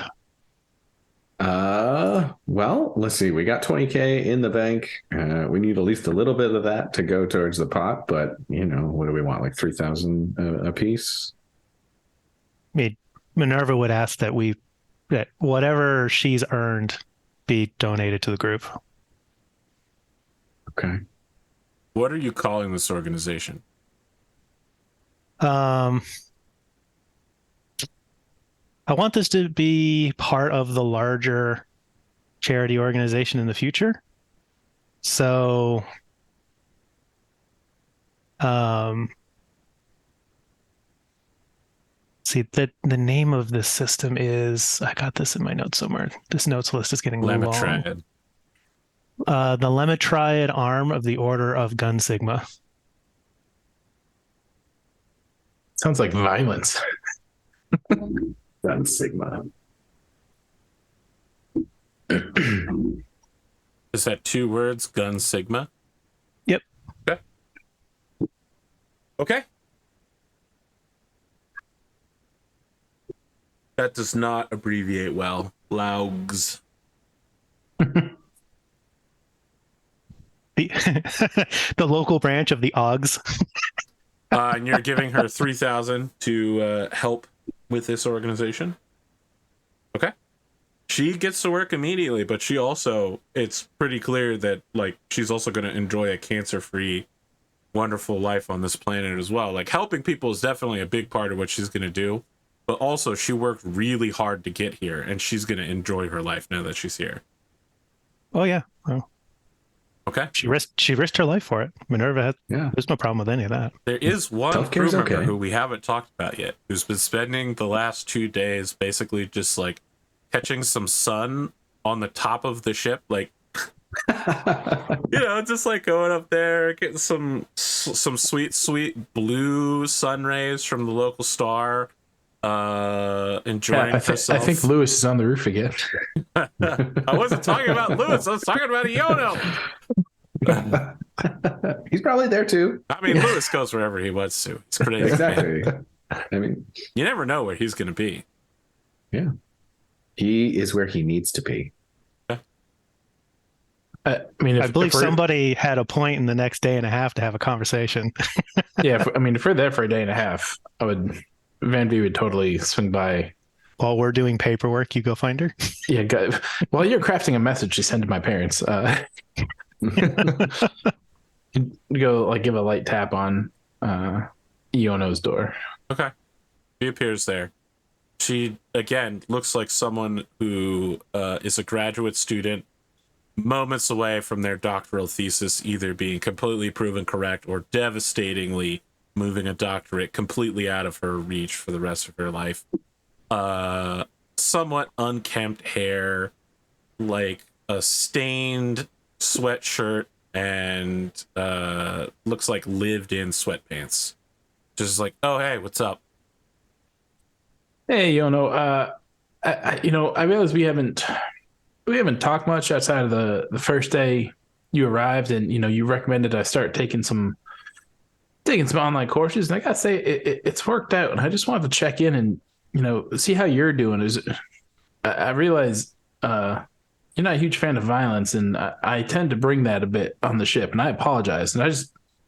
Well, let's see. We got 20K in the bank. We need at least a little bit of that to go towards the pot, but you know, what do we want? Like 3,000 a piece? I mean, MINERVA would ask that whatever she's earned be donated to the group. Okay. What are you calling this organization? I want this to be part of the larger charity organization in the future. So, see, the name of this system is, I got this in my notes somewhere. This notes list is getting long. Lemitriad. The Lemitriad arm of the Order of Gun Sigma. Sounds like violence. Gun Sigma. Is that 2 words? Gun Sigma? Yep. Okay. Okay. That does not abbreviate well. Laugs. The local branch of the OGS. And you're giving her 3,000 to help with this organization. Okay. She gets to work immediately, but she also, it's pretty clear that like she's also going to enjoy a cancer-free, wonderful life on this planet as well. Like helping people is definitely a big part of what she's going to do, but also she worked really hard to get here, and she's going to enjoy her life now that she's here. Oh yeah. Well, okay. She risked her life for it. MINERVA there's no problem with any of that. There is one crew Self-care's member okay. who we haven't talked about yet, who's been spending the last 2 days basically just like catching some sun on the top of the ship, like you know, just like going up there, getting some sweet blue sun rays from the local star, enjoying herself. I think Lewis is on the roof again. I wasn't talking about Lewis, I was talking about Iono. He's probably there too. I mean, Lewis goes wherever he wants to. It's crazy. Exactly. I mean, You never know where he's going to be. yeah. He is where he needs to be. I mean, I believe somebody had a point in the next day and a half to have a conversation. Yeah, if we're there for a day and a half, Van-Vee would totally swing by. While we're doing paperwork, you go find her. Yeah, while you're crafting a message to send to my parents, go like give a light tap on Iono's door. Okay. She appears there. She, again, looks like someone who is a graduate student moments away from their doctoral thesis either being completely proven correct or devastatingly moving a doctorate completely out of her reach for the rest of her life. Somewhat unkempt hair, like a stained sweatshirt, and looks like lived in sweatpants. Just like, oh, hey, what's up? Hey, Iono, I realize we haven't talked much outside of the first day you arrived, and you recommended I start taking some online courses, and I gotta say it's worked out. And I just wanted to check in and see how you're doing. I realize you're not a huge fan of violence, and I tend to bring that a bit on the ship, and I apologize. And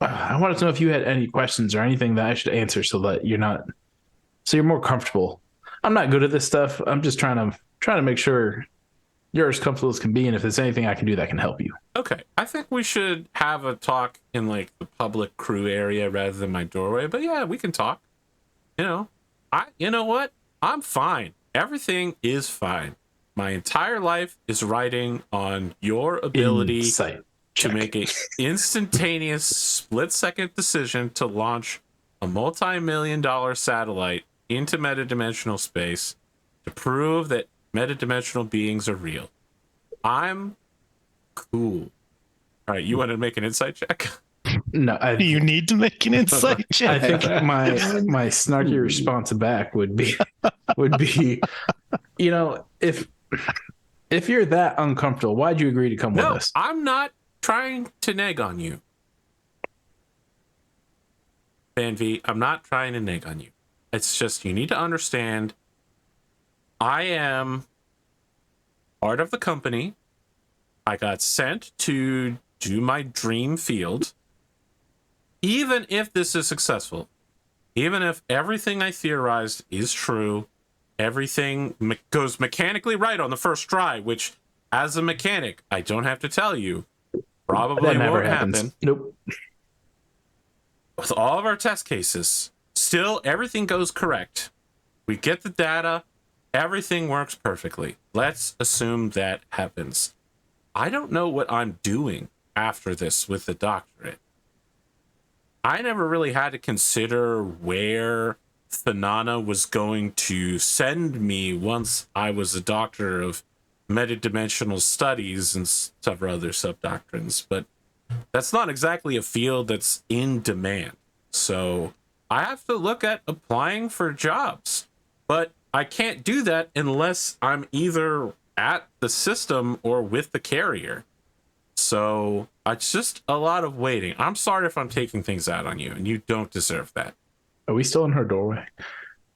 I wanted to know if you had any questions or anything that I should answer so that you're more comfortable. I'm not good at this stuff. I'm just trying to make sure you're as comfortable as can be, and if there's anything I can do that can help you. Okay, I think we should have a talk in like the public crew area rather than my doorway. But yeah, we can talk. You know what? I'm fine. Everything is fine. My entire life is riding on your ability to make a instantaneous split-second decision to launch a multi-million-dollar satellite into metadimensional space to prove that metadimensional beings are real. I'm cool. All right, you want to make an insight check? No, You need to make an insight I check. think my snarky response back would be, you know, if you're that uncomfortable, why'd you agree to come with No, us? I'm not trying to neg on you. Van-Vee, I'm not trying to neg on you. It's just you need to understand I am part of the company. I got sent to do my dream field. Even if this is successful, even if everything I theorized is true, everything goes mechanically right on the first try, which as a mechanic, I don't have to tell you, probably That never won't happens. happen. Nope. With all of our test cases, still everything goes correct. We get the data, everything works perfectly. Let's assume that happens. I don't know what I'm doing after this with the doctorate. I never really had to consider where Thanana was going to send me once I was a doctor of metadimensional studies and several other sub-doctrines, but that's not exactly a field that's in demand. So I have to look at applying for jobs, but I can't do that unless I'm either at the system or with the carrier. So it's just a lot of waiting. I'm sorry if I'm taking things out on you, and you don't deserve that. Are we still in her doorway?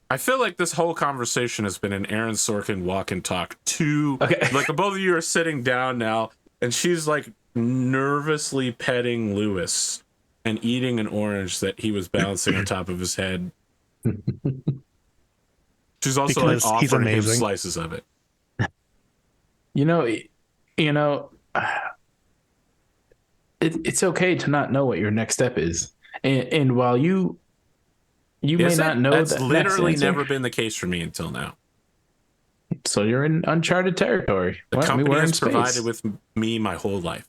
I feel like this whole conversation has been an Aaron Sorkin walk and talk. Like both of you are sitting down now, and she's like nervously petting Lewis and eating an orange that he was balancing on top of his head. She's also Because like he's offering him amazing. slices of it. You know, it's okay to not know what your next step is, and while you may not know That's that literally next answer, never been the case for me until now. So you're in uncharted territory. The Well, company we're in has space. provided with me my whole life,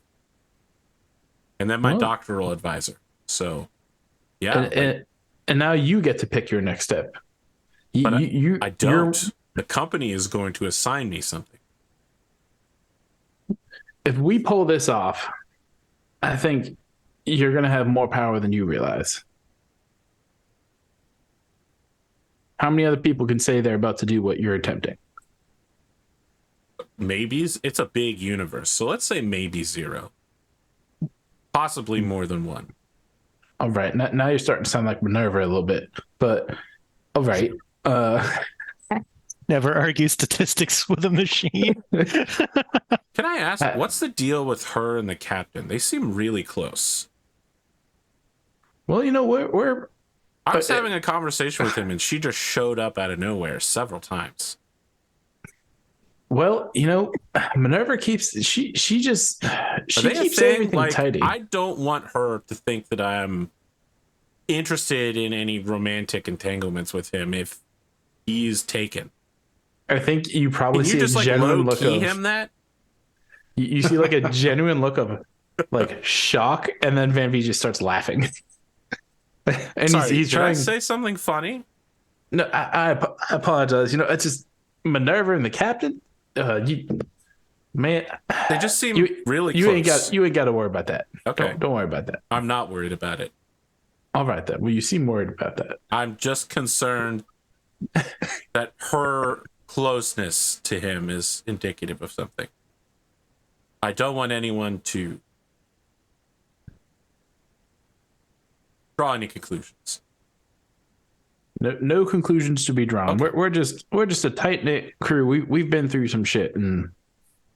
and then my Well. doctoral advisor. So, yeah, and now you get to pick your next step. but You I don't. The company is going to assign me something. If we pull this off, I think you're going to have more power than you realize. How many other people can say they're about to do what you're attempting? Maybes. It's a big universe, so let's say maybe 0, possibly more than 1. All right. Now you're starting to sound like MINERVA a little bit, but all right. Never argue statistics with a machine. Can I ask, what's the deal with her and the captain? They seem really close. Well, we're I was having a conversation with him, and she just showed up out of nowhere several times. well, MINERVA keeps she keeps everything Like, tidy. I don't want her to think that I'm interested in any romantic entanglements with him if he's taken. I think you probably Can see you just a like genuine low look key of him that? you see like a genuine look of like shock, and then Van-Vee just starts laughing. And Sorry, he's did I trying. say something funny? No, I apologize. It's just MINERVA and the captain. Man, They just seem really you close. ain't got to worry about that. Okay. Don't worry about that. I'm not worried about it. All right then. Well, you seem worried about that. I'm just concerned that her closeness to him is indicative of something. I don't want anyone to draw any conclusions. No conclusions to be drawn. Okay. We're just a tight knit crew. We've been through some shit, and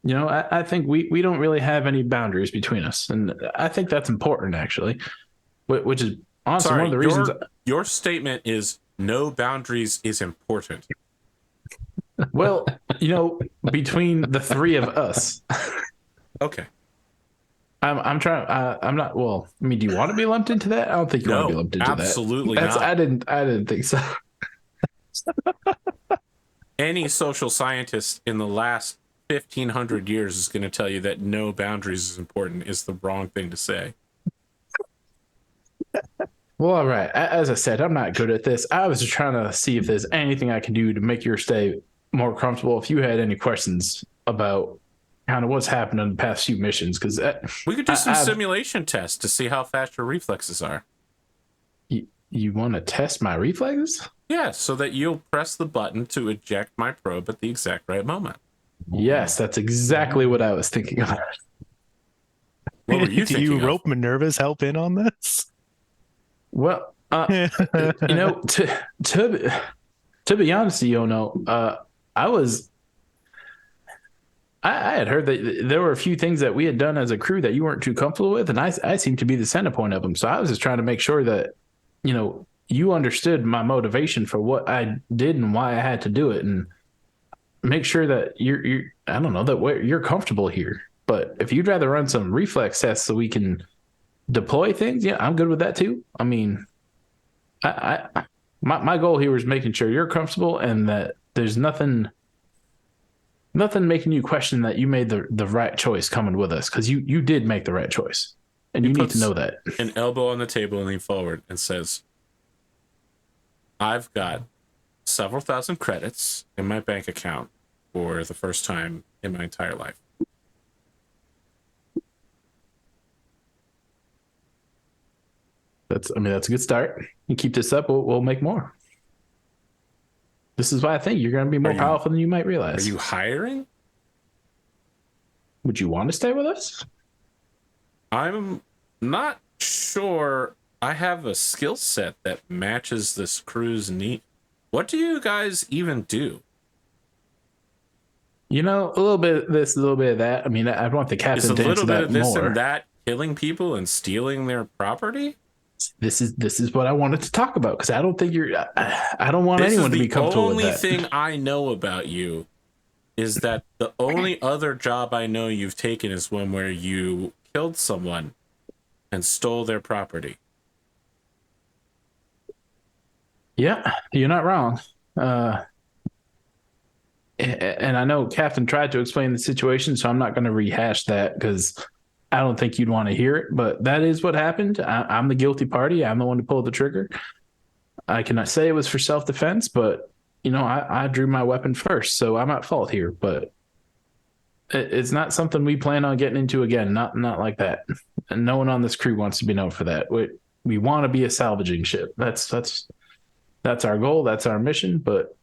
I think we don't really have any boundaries between us, and I think that's important actually. Which is honestly Sorry, one of the reasons. your statement is no boundaries is important. Well, between the three of us, Okay. I'm trying. I'm not. Well, I mean, do you want to be lumped into that? I don't think you want to be lumped into absolutely that. not. I didn't think so. Any social scientist in the last 1,500 years is going to tell you that no boundaries is important is the wrong thing to say. Well, all right. As I said, I'm not good at this. I was just trying to see if there's anything I can do to make your stay more comfortable. If you had any questions about kind of what's happened in the past few missions, because we could do some simulation tests to see how fast your reflexes are. You want to test my reflexes? Yeah, so that you'll press the button to eject my probe at the exact right moment. Yes, that's exactly what I was thinking about. What were you Do thinking you of? rope Minerva's help in on this? Well, you know, to be honest, I had heard that there were a few things that we had done as a crew that you weren't too comfortable with, and I seem to be the center point of them. So I was just trying to make sure that, you know, you understood my motivation for what I did and why I had to do it, and make sure that I don't know, that you're comfortable here. But if you'd rather run some reflex tests so we can deploy things, yeah, I'm good with that too. I mean, my goal here is making sure you're comfortable and that there's nothing making you question that you made the right choice coming with us, because you did make the right choice, and you need to know that. An elbow on the table and lean forward and says, I've got several thousand credits in my bank account for the first time in my entire life. That's a good start. You keep this up, we'll make more. This is why I think you're going to be more powerful than you might realize. Are you hiring? Would you want to stay with us? I'm not sure I have a skill set that matches this crew's need. What do you guys even do? You know, a little bit of this, a little bit of that. I mean, I want the captain to answer that more. Is a little bit of this and that killing people and stealing their property? This is what I wanted to talk about, because I don't think I don't want anyone to be comfortable with that. The only thing I know about you is that the only other job I know you've taken is one where you killed someone and stole their property. Yeah, you're not wrong. And I know Captain tried to explain the situation, so I'm not going to rehash that because I don't think you'd want to hear it. But that is what happened. I'm the guilty party. I'm the one who pulled the trigger. I cannot say it was for self-defense, but you know, I drew my weapon first, so I'm at fault here. But it's not something we plan on getting into again. Not like that. And no one on this crew wants to be known for that. We want to be a salvaging ship. That's our goal. That's our mission. But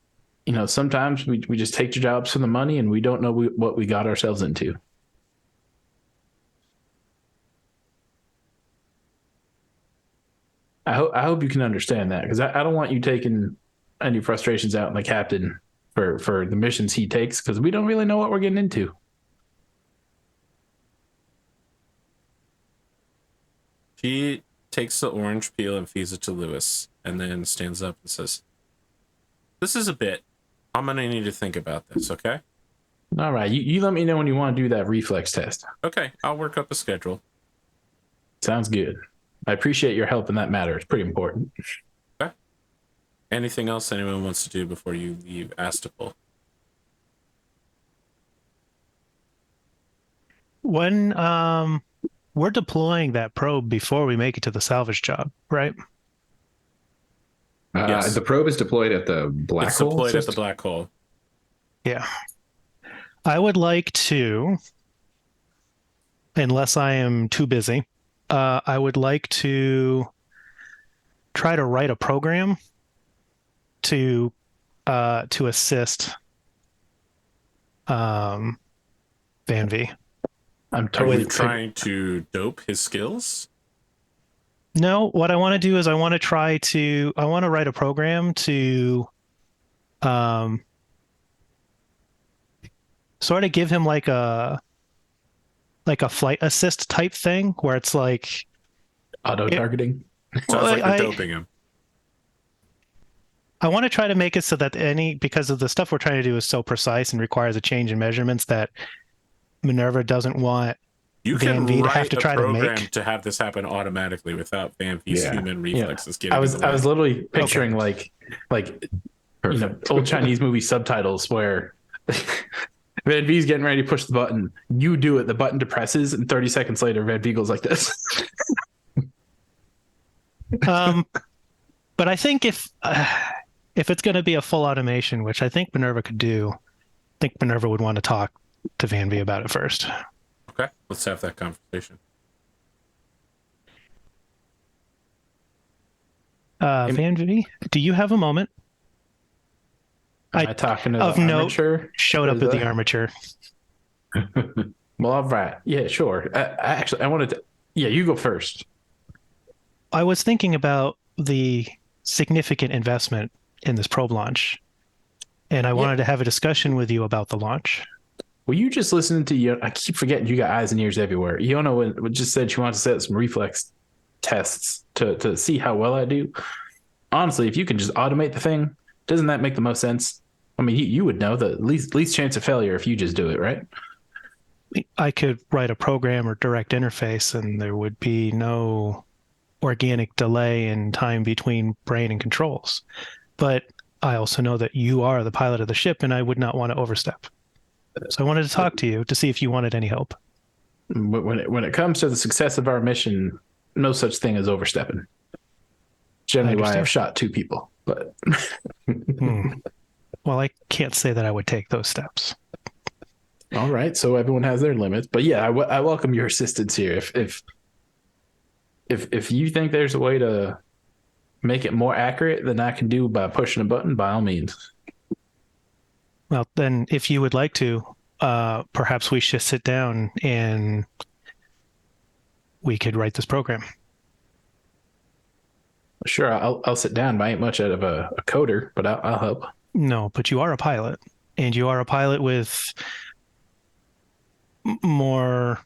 you know, sometimes we just take the jobs for the money, and we don't know what we got ourselves into. I hope you can understand that, because I don't want you taking any frustrations out on the captain for the missions he takes, because we don't really know what we're getting into. He takes the orange peel and feeds it to Lewis, and then stands up and says, "This is a bit. I'm going to need to think about this, okay?" All right. You let me know when you want to do that reflex test. Okay, I'll work up a schedule. Sounds good. I appreciate your help in that matter. It's pretty important. Okay. Anything else anyone wants to do before you leave Astapel? When we're deploying that probe before we make it to the salvage job, right? Yes. The probe is deployed at the black hole. Deployed at the black hole. Yeah. I would like to, unless I am too busy, I would like to try to write a program to assist Van-Vee. I'm totally trying to dope his skills. No, what I want to do is I want to write a program to sort of give him like a flight assist type thing where it's like auto targeting. Sounds like you're doping him. I want to try to make it so that because of the stuff we're trying to do is so precise and requires a change in measurements that Minerva doesn't want Van-Vee to have to try to make to have this happen automatically without Van-Vee's human reflexes getting. I was literally picturing like you know, old Chinese movie subtitles where Van-Vee's getting ready to push the button. You do it. The button depresses, and 30 seconds later, Van-Vee goes like this. But I think if it's going to be a full automation, which I think MINERVA could do, I think MINERVA would want to talk to Van-Vee about it first. Okay, let's have that conversation. Van-Vee, do you have a moment? Am I talking to of the note, armature? Showed up with the armature. Well, all right. Yeah, sure. I wanted to. Yeah, you go first. I was thinking about the significant investment in this probe launch, and I wanted to have a discussion with you about the launch. Well, you just listening to you. I keep forgetting you got eyes and ears everywhere. Iona just said she wants to set some reflex tests to see how well I do. Honestly, if you can just automate the thing, doesn't that make the most sense? I mean, you would know the least chance of failure if you just do it, right? I could write a program or direct interface, and there would be no organic delay in time between brain and controls. But I also know that you are the pilot of the ship, and I would not want to overstep. So I wanted to talk to you to see if you wanted any help. When it comes to the success of our mission, no such thing as overstepping. Generally, why I've shot 2 people, but. Well, I can't say that I would take those steps. All right, so everyone has their limits, but yeah, I welcome your assistance here. If you think there's a way to make it more accurate than I can do by pushing a button, by all means. Well, then, if you would like to, perhaps we should sit down and we could write this program. Sure, I'll sit down. I ain't much out of a coder, but I'll help. No, but you are a pilot, and you are a pilot with more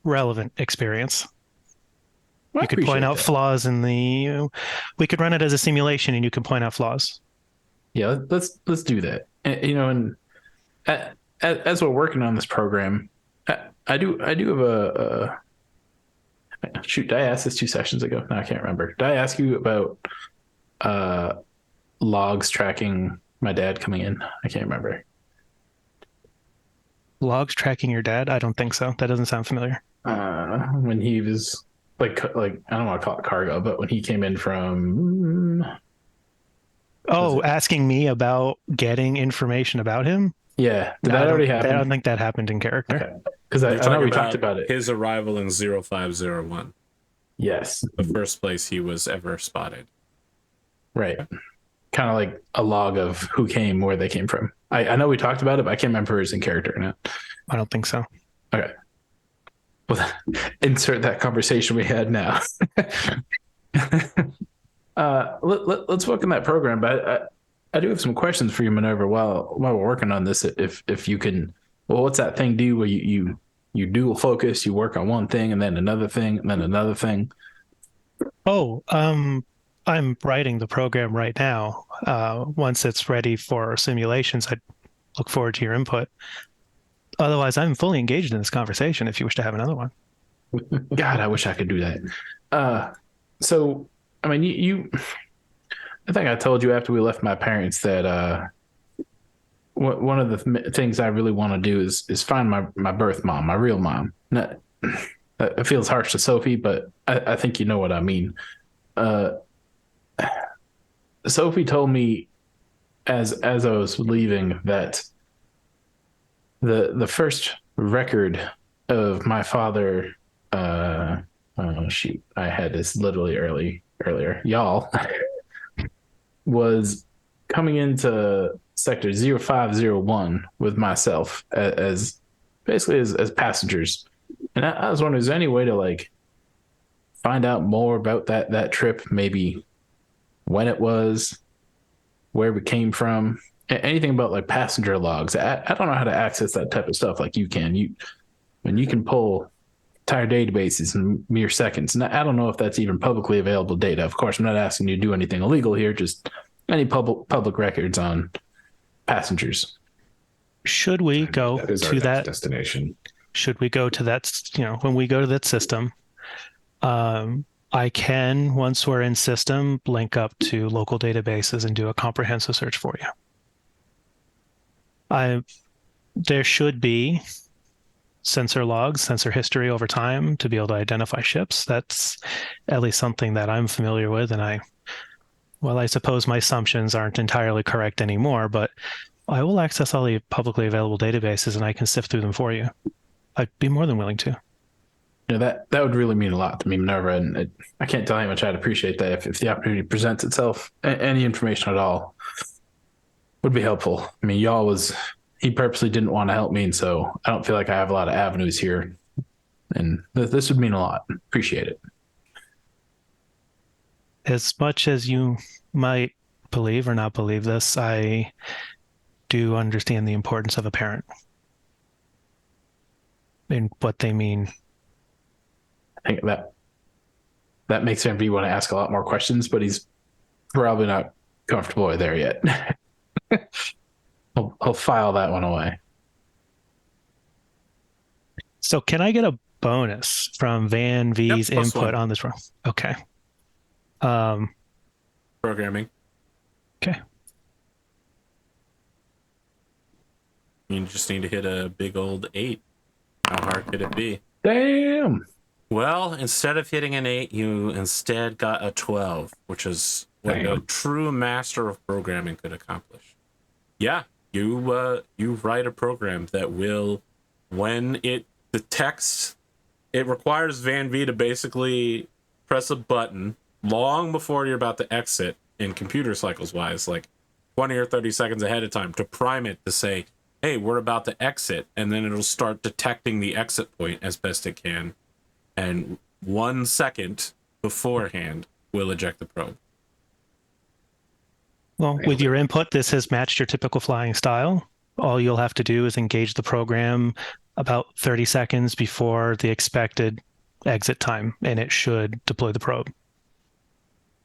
relevant experience. Well, you could point out flaws in the. We could run it as a simulation, and you can point out flaws. Yeah, let's do that. And as we're working on this program, I do have a. Shoot, did I ask this 2 sessions ago? No, I can't remember. Did I ask you about logs tracking my dad coming in? I can't remember. Logs tracking your dad? I don't think so. That doesn't sound familiar. When he was like I don't want to call it cargo, but when he came in from. Asking me about getting information about him? Yeah, did that already happen? I don't think that happened in character. Okay. Because I know we talked about it. His arrival in 0501. Yes. The first place he was ever spotted. Right. Kind of like a log of who came, where they came from. I know we talked about it, but I can't remember if it was in character or not. I don't think so. Okay. Well, insert that conversation we had now. Let's work on that program, but I do have some questions for you, MINERVA, while we're working on this. If you can, well, what's that thing do where you dual focus, you work on one thing and then another thing and then another thing? I'm writing the program right now. Once it's ready for simulations, I look forward to your input. Otherwise, I'm fully engaged in this conversation if you wish to have another one. God, I wish I could do that. So, I mean, I think I told you after we left my parents that one of the things I really want to do is find my birth mom, my real mom. It feels harsh to Sophie, but I think you know what I mean. Sophie told me as I was leaving that the first record of my father, I had this literally earlier, y'all, was coming into sector 0501 with myself as basically as passengers. And I was wondering, is there any way to like find out more about that trip? Maybe when it was, where we came from, anything about like passenger logs. I don't know how to access that type of stuff like you can. You can pull entire databases in mere seconds. And I don't know if that's even publicly available data. Of course, I'm not asking you to do anything illegal here, just any public records on passengers. Should we go to that destination? Should we go to that, when we go to that system, I can, once we're in system, link up to local databases and do a comprehensive search for you. there should be sensor logs, sensor history over time to be able to identify ships. That's at least something that I'm familiar with. And I suppose my assumptions aren't entirely correct anymore, but I will access all the publicly available databases and I can sift through them for you. I'd be more than willing to. That would really mean a lot to me, MINERVA, and I can't tell you how much I'd appreciate that if the opportunity presents itself. Any information at all would be helpful. I mean, he purposely didn't want to help me, and so I don't feel like I have a lot of avenues here, and this would mean a lot. Appreciate it. As much as you might believe or not believe this, I do understand the importance of a parent and what they mean. I think that makes Van-Vee want to ask a lot more questions, but he's probably not comfortable there yet. I'll file that one away. So can I get a bonus from Van-Vee's input on this run? Okay. Programming. Okay. You just need to hit a big old 8. How hard could it be? Damn. Well, instead of hitting an 8, you instead got a 12, which is what a true master of programming could accomplish. Yeah, you write a program that will, when it detects, it requires Van-Vee to basically press a button long before you're about to exit, in computer cycles wise, like 20 or 30 seconds ahead of time, to prime it to say, hey, we're about to exit, and then it'll start detecting the exit point as best it can. And 1 second beforehand will eject the probe. Well, with your input, this has matched your typical flying style. All you'll have to do is engage the program about 30 seconds before the expected exit time, and it should deploy the probe.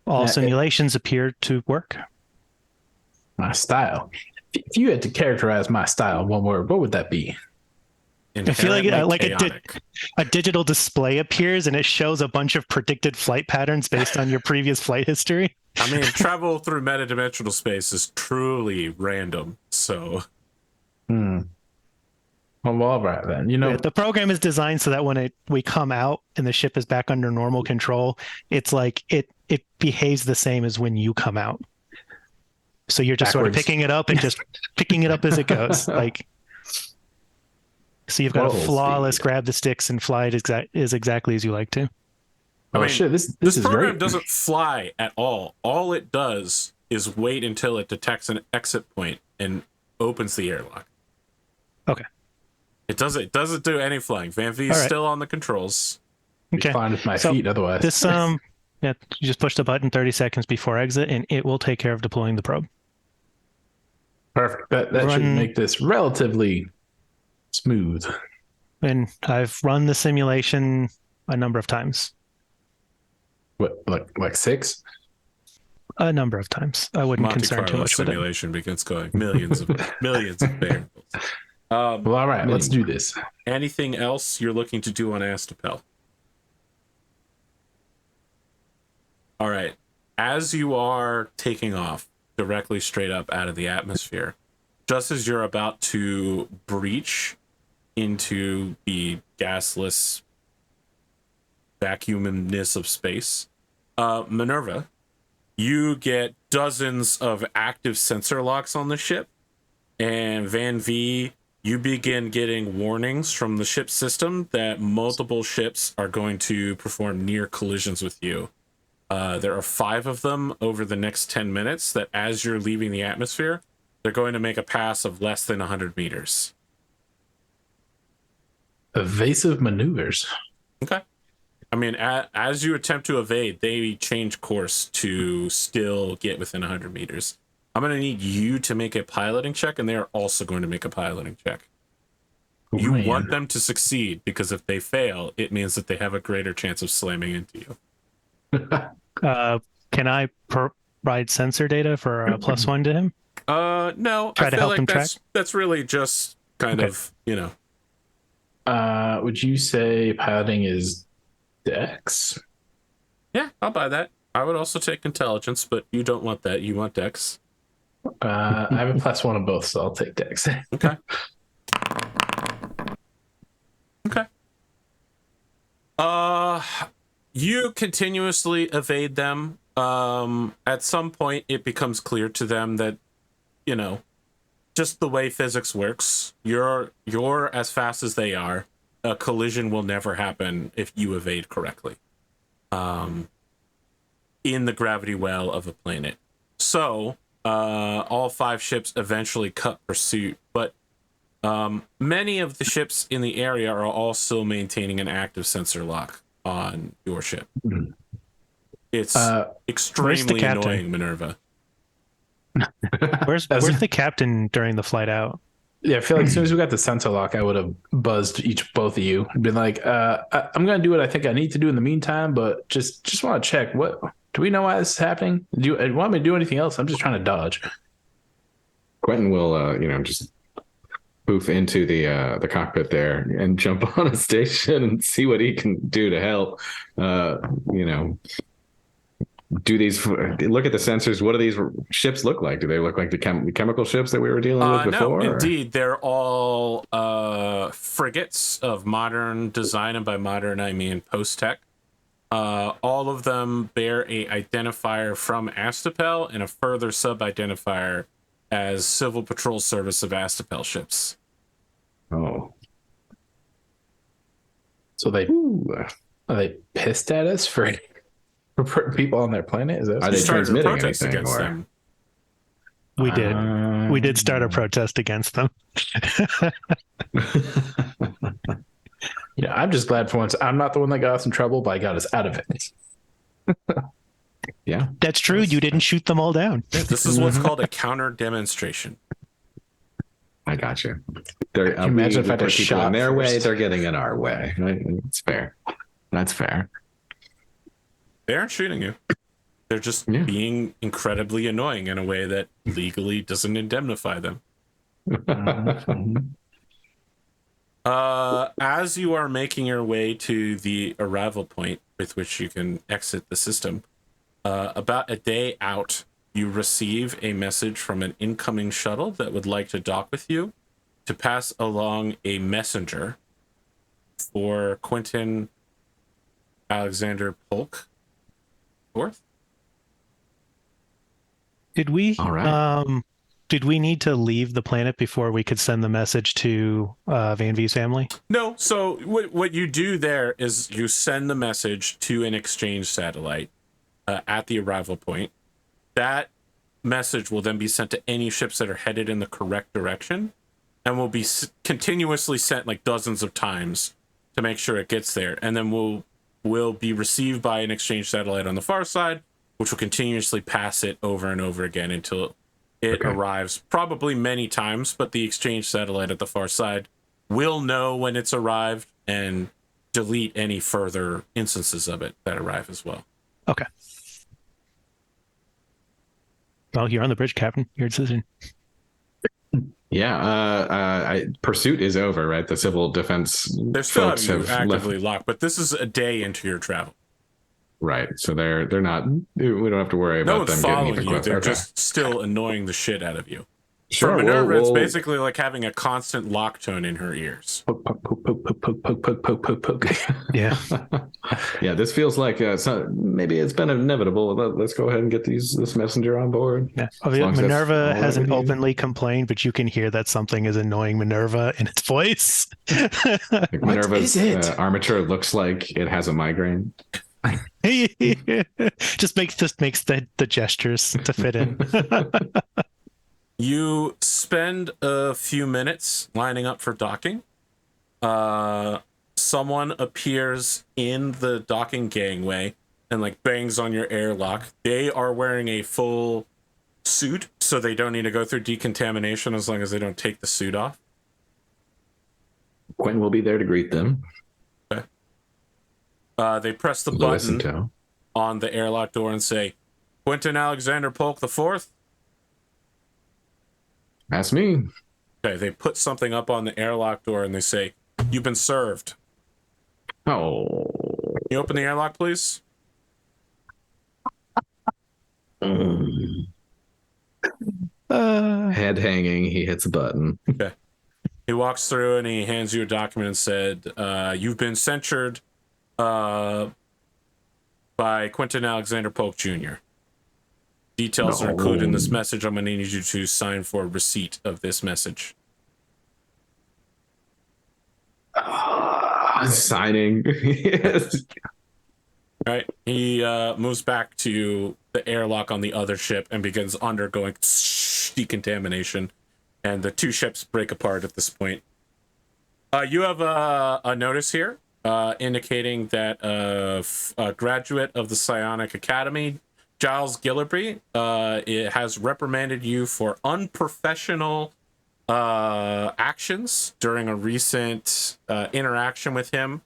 All simulations appear to work. My style. If you had to characterize my style in one word, what would that be? I feel like a digital display appears and it shows a bunch of predicted flight patterns based on your previous flight history. I mean, travel through metadimensional space is truly random, so... Well, all right then. The program is designed so that when we come out and the ship is back under normal control, it's like it behaves the same as when you come out. So you're just sort of picking it up and just picking it up as it goes. So you've got a flawless grab the sticks and fly it exactly as you like to. I mean, shit, this is program great. Doesn't fly at all. All it does is wait until it detects an exit point and opens the airlock. Okay. It doesn't do any flying. Van-Vee is still on the controls. Okay. Fine with my feet otherwise. This you just push the button 30 seconds before exit and it will take care of deploying the probe. Perfect. That should make this relatively smooth. And I've run the simulation a number of times. What, like 6? A number of times. I wouldn't concern too much with it. Simulation begins going millions of variables. Well, all right, let's do this. Anything else you're looking to do on Astapel? All right. As you are taking off directly straight up out of the atmosphere, just as you're about to breach into the gasless vacuumness of space, MINERVA, you get dozens of active sensor locks on the ship, and Van-Vee, you begin getting warnings from the ship system that multiple ships are going to perform near collisions with you. There are 5 of them over the next 10 minutes that as you're leaving the atmosphere, they're going to make a pass of less than 100 meters. Evasive maneuvers. Okay. I mean, as you attempt to evade, they change course to still get within 100 meters. I'm going to need you to make a piloting check, and they are also going to make a piloting check. You want them to succeed, because if they fail, it means that they have a greater chance of slamming into you. Can I provide sensor data for a +1 to him? No. Try to help him track? That's really just kind of, Would you say piloting is Dex? Yeah, I'll buy that. I would also take intelligence, but you don't want that. You want Dex. I have a +1 on both, so I'll take Dex. Okay. Okay. You continuously evade them. At some point, it becomes clear to them that, you know, just the way physics works, you're as fast as they are. A collision will never happen if you evade correctly. In the gravity well of a planet. So, all 5 ships eventually cut pursuit, but many of the ships in the area are all still maintaining an active sensor lock on your ship. It's extremely annoying, Minerva. Where's the captain during the flight out? Yeah, I feel like as soon as we got the sensor lock, I would have buzzed both of you and been like, I'm going to do what I think I need to do in the meantime, but just want to check. What do we know why this is happening? Do you want me to do anything else? I'm just trying to dodge. Quentin will, just poof into the cockpit there and jump on a station and see what he can do to help. Do these, look at the sensors. What do these ships look like? Do they look like the chemical ships that we were dealing with before? No, indeed. They're all frigates of modern design, and by modern I mean post-tech. All of them bear a identifier from Astapel and a further sub-identifier as Civil Patrol Service of Astapel ships. Oh. So are they pissed at us for putting people on their planet? Is that Are they transmitting protest anything, against or? them? We did start a protest against them. Yeah, I'm just glad for once I'm not the one that got us in trouble, but I got us out of it. Yeah, that's true. You didn't shoot them all down. This is what's called a counter demonstration. I got you. Can you imagine if I just shot in their way, first? they're getting in our way. Right? It's fair. That's fair. They aren't shooting you. They're just being incredibly annoying in a way that legally doesn't indemnify them. As you are making your way to the arrival point with which you can exit the system, about a day out, you receive a message from an incoming shuttle that would like to dock with you to pass along a messenger for Quentin Alexander Polk. Fourth. Did we? All right. Did we need to leave the planet before we could send the message to Van-Vee's family? No. So what you do there is you send the message to an exchange satellite at the arrival point. That message will then be sent to any ships that are headed in the correct direction, and will be continuously sent like dozens of times to make sure it gets there, and then will be received by an exchange satellite on the far side, which will continuously pass it over and over again until it arrives, probably many times, but the exchange satellite at the far side will know when it's arrived and delete any further instances of it that arrive as well. Okay. Well, you're on the bridge, Captain. Your decision. Yeah, pursuit is over, right? The civil defense They're still folks have you have actively left. locked, but this is a day into your travel. Right, so they're not. We don't have to worry No about one's them getting following even you. closer. They're Okay. just still annoying the shit out of you. Sure, For Minerva, it's we'll- basically like having a constant lock tone in her ears. Poke, poke, poke, poke, poke, poke, poke, poke, poke, poke, poke. Yeah. Yeah, this feels like maybe it's been inevitable. Let's go ahead and get this messenger on board. Yeah. As long as that's Minerva all right hasn't with you. openly complained, but you can hear that something is annoying Minerva in its voice. Like Minerva's is it? armature looks like it has a migraine. just makes the gestures to fit in. You spend a few minutes lining up for docking. Someone appears in the docking gangway and like bangs on your airlock. They are wearing a full suit, so they don't need to go through decontamination as long as they don't take the suit off. Quentin will be there to greet them. They press the Lewis and button Toe. on the airlock door and say, Quentin Alexander Polk the Fourth. That's me. Okay, they put something up on the airlock door and they say, you've been served. Oh. Can you open the airlock, please? Head hanging, he hits a button. Okay. He walks through and he hands you a document and said, "You've been censured by Quentin Alexander Polk Jr. Details are included in this message. I'm going to need you to sign for receipt of this message." Signing. Yes. Right. He moves back to the airlock on the other ship and begins undergoing decontamination. And the two ships break apart at this point. You have a notice here indicating that a graduate of the Psionic Academy, Giles Gillibrey, it has reprimanded you for unprofessional actions during a recent interaction with him,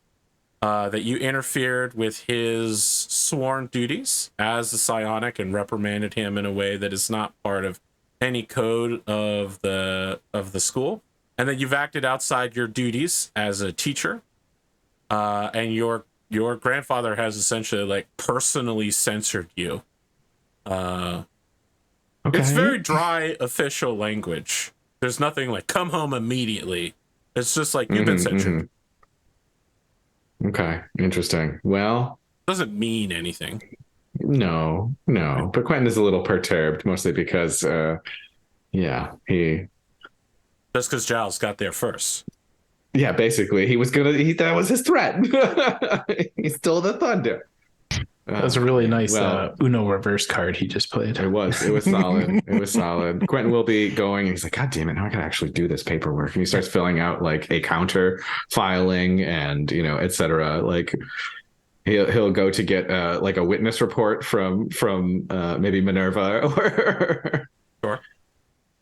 that you interfered with his sworn duties as a psionic and reprimanded him in a way that is not part of any code of the school, and that you've acted outside your duties as a teacher, and your grandfather has essentially like personally censored you. Okay. It's very dry official language. There's nothing like "come home immediately." It's just like you've been censored. Okay, interesting. Well, Doesn't mean anything. no, but Quentin is a little perturbed, mostly because, yeah, Just because Giles got there first. basically he was that was his threat. He stole the thunder. That was a really nice Uno reverse card he just played. It was solid. It was solid. Quentin will be going, and he's like, "God damn it, now I gotta actually do this paperwork." And he starts filling out like a counter filing and, et cetera. Like he'll go to get like a witness report from maybe Minerva or Sure.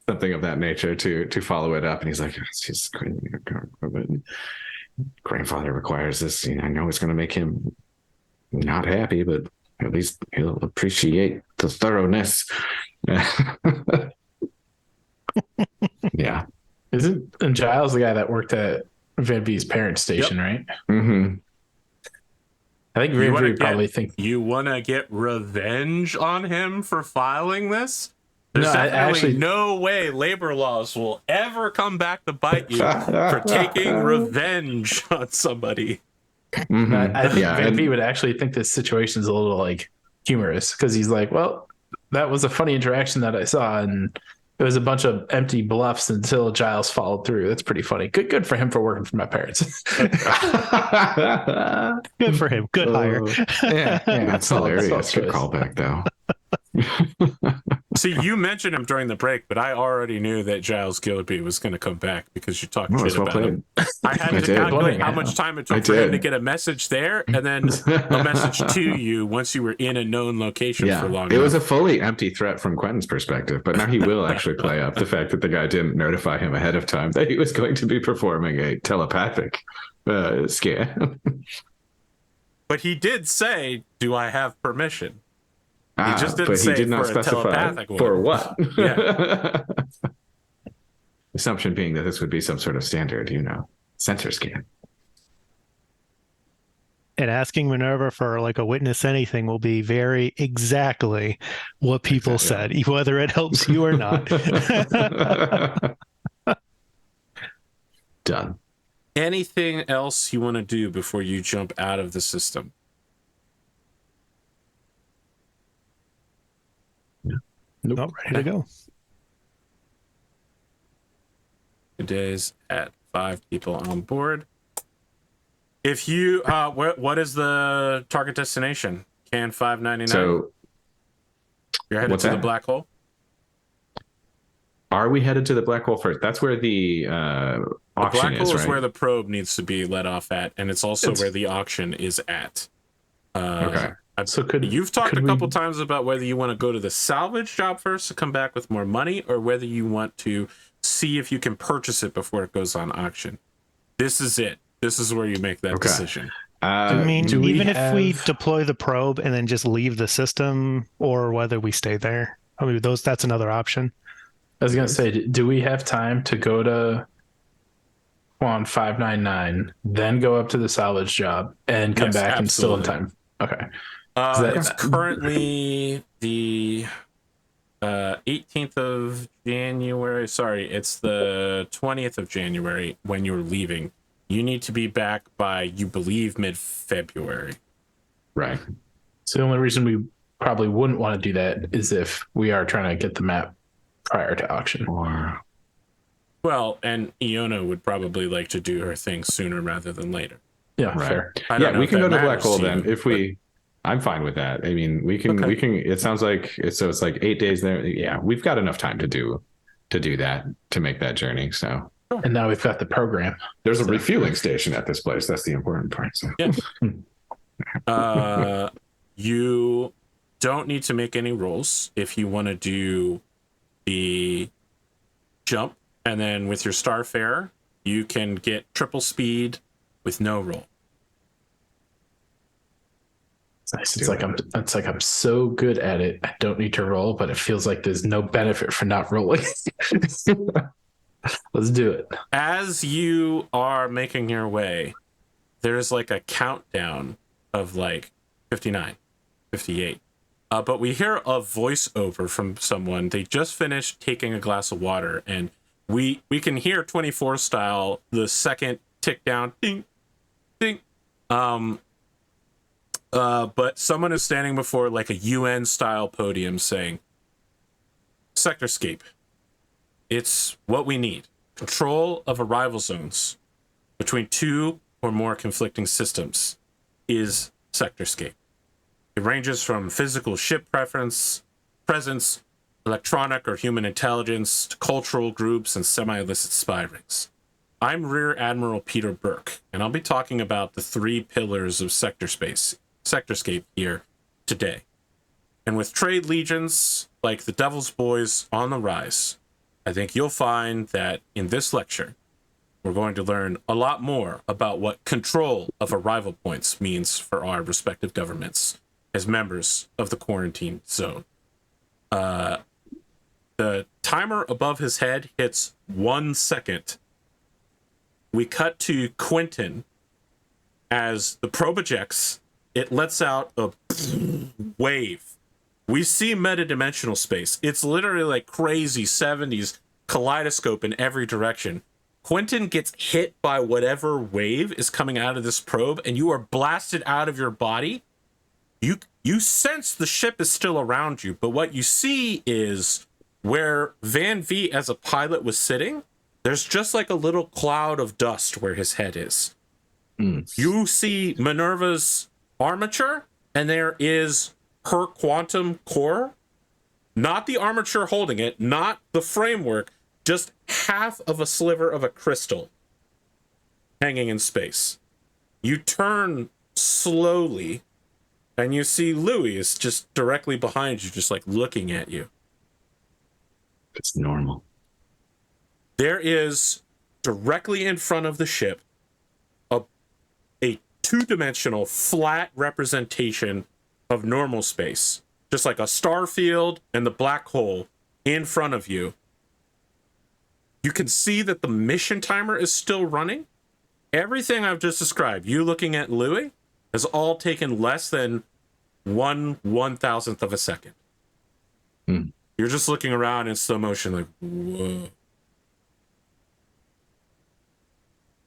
something of that nature to follow it up. And he's like, "It's just grandfather requires this. I know it's gonna make him not happy, but at least he'll appreciate the thoroughness." Yeah. Isn't Giles the guy that worked at Van-Vee's parents' station, right? Mm-hmm. I think Van-Vee probably think you want to get revenge on him for filing this. There's No, definitely actually- no way labor laws will ever come back to bite you for taking revenge on somebody. Mm-hmm. I think Yeah, Van-Vee and- would actually think this situation's a little like humorous because he's like, well, that was a funny interaction that I saw, and it was a bunch of empty bluffs until Giles followed through. That's pretty funny. Good for him for working for my parents. Good for him. Good hire. yeah, That's hilarious. Good choice. callback, though. See, you mentioned him during the break, but I already knew that Giles Gilliby was going to come back because you talked shit It's well about him. played. I had to did. calculate how Yeah. much time it I took for him did. to get a message there and then a message to you once you were in a known location for long It was a enough. fully empty threat from Quentin's perspective, but now he will actually play up the fact that the guy didn't notify him ahead of time that he was going to be performing a telepathic scare. But he did say, "Do I have permission?" just didn't but say he did not for a specify telepathic for one. what. Yeah. Assumption being that this would be some sort of standard, sensor scan. And asking Minerva for like a witness anything will be very exactly what people said, whether it helps you or not. Done. Anything else you want to do before you jump out of the system? Nope, ready to go. Today's at 5 people on board. If you, what is the target destination? Can 599. So, you're headed what's to the that? black hole. are we headed to the black hole first? That's where the The auction black hole is right? where the probe needs to be let off at, and it's also where the auction is at. Okay. So You've talked a we- couple times about whether you want to go to the salvage job first to come back with more money, or whether you want to see if you can purchase it before it goes on auction. This is it. This is where you make that decision. I mean, do we even if we have- deploy the probe and then just leave the system, or whether we stay there. I mean, that's another option. I was gonna say, do we have time to go to Quan 599, then go up to the salvage job and come Yes, back and still in absolutely. time? Okay. that- It's currently the 18th of January. Sorry, it's the 20th of January when you're leaving. You need to be back by, you believe, mid-February. Right. So the only reason we probably wouldn't want to do that is if we are trying to get the map prior to auction. Or Well, and Iona would probably like to do her thing sooner rather than later. Yeah, right. fair. I don't Yeah, know we if can that go to Black matters Hole to then. you, If we, I'm fine with that. I mean, we can. It sounds like it's like 8 days there. Yeah, we've got enough time to do that, to make that journey. So And now we've got the program. there's a refueling station at this place. That's the important part. So. Yeah. You don't need to make any rolls if you want to do the jump, and then with your Starfarer, you can get triple speed with no roll. It's nice. It's like I'm so good at it. I don't need to roll, but it feels like there's no benefit for not rolling. Let's do it. As you are making your way, there's like a countdown of like 59, 58. But we hear a voiceover from someone. They just finished taking a glass of water, and we can hear 24 style, the second tick down, ding, ding. But someone is standing before like a UN style podium saying, Sectorscape. It's what we need. Control of arrival zones between two or more conflicting systems is Sectorscape. It ranges from physical ship presence, electronic or human intelligence, to cultural groups and semi-illicit spy rings. I'm Rear Admiral Peter Burke, and I'll be talking about the 3 pillars of Sectorscape here today. And with trade legions like the Devil's Boys on the rise, I think you'll find that in this lecture, we're going to learn a lot more about what control of arrival points means for our respective governments as members of the quarantine zone. The timer above his head hits 1 second. We cut to Quentin as the probe ejects. It lets out a wave. We see metadimensional space. It's literally like crazy 70s kaleidoscope in every direction. Quentin gets hit by whatever wave is coming out of this probe, and you are blasted out of your body. You sense the ship is still around you, but what you see is where Van-Vee as a pilot was sitting, there's just like a little cloud of dust where his head is. You see Minerva's armature, and there is her quantum core, not the armature holding it, not the framework, just half of a sliver of a crystal hanging in space. You turn slowly, and you see Louis is just directly behind you, just like looking at you. It's normal. There is directly in front of the ship a two-dimensional flat representation of normal space, just like a star field and the black hole in front of you. You can see that the mission timer is still running. Everything I've just described, you looking at Louis, has all taken less than 1/1000th of a second. You're just looking around in slow motion like, whoa.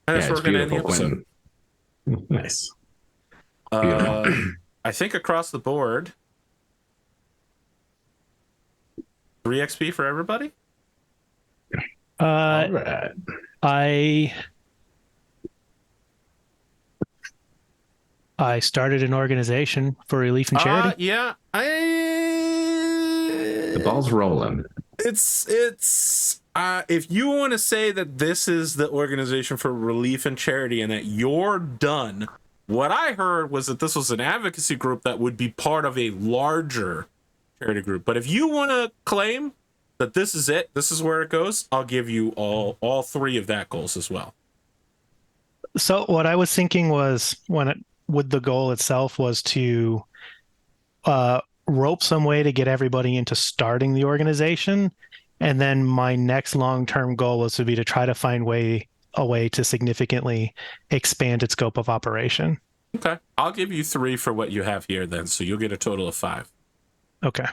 And that's where we're going to end the episode. Nice. I think across the board, 3 XP for everybody? All right. I started an organization for relief and charity. Yeah. The ball's rolling. It's if you want to say that this is the organization for relief and charity and that you're done, what I heard was that this was an advocacy group that would be part of a larger charity group. But if you want to claim that this is it, this is where it goes, I'll give you all 3 of that goals as well. So what I was thinking was with the goal itself was to rope some way to get everybody into starting the organization. And then my next long-term goal was to try to find a way to significantly expand its scope of operation. Okay. I'll give you 3 for what you have here then. So you'll get a total of 5. Okay.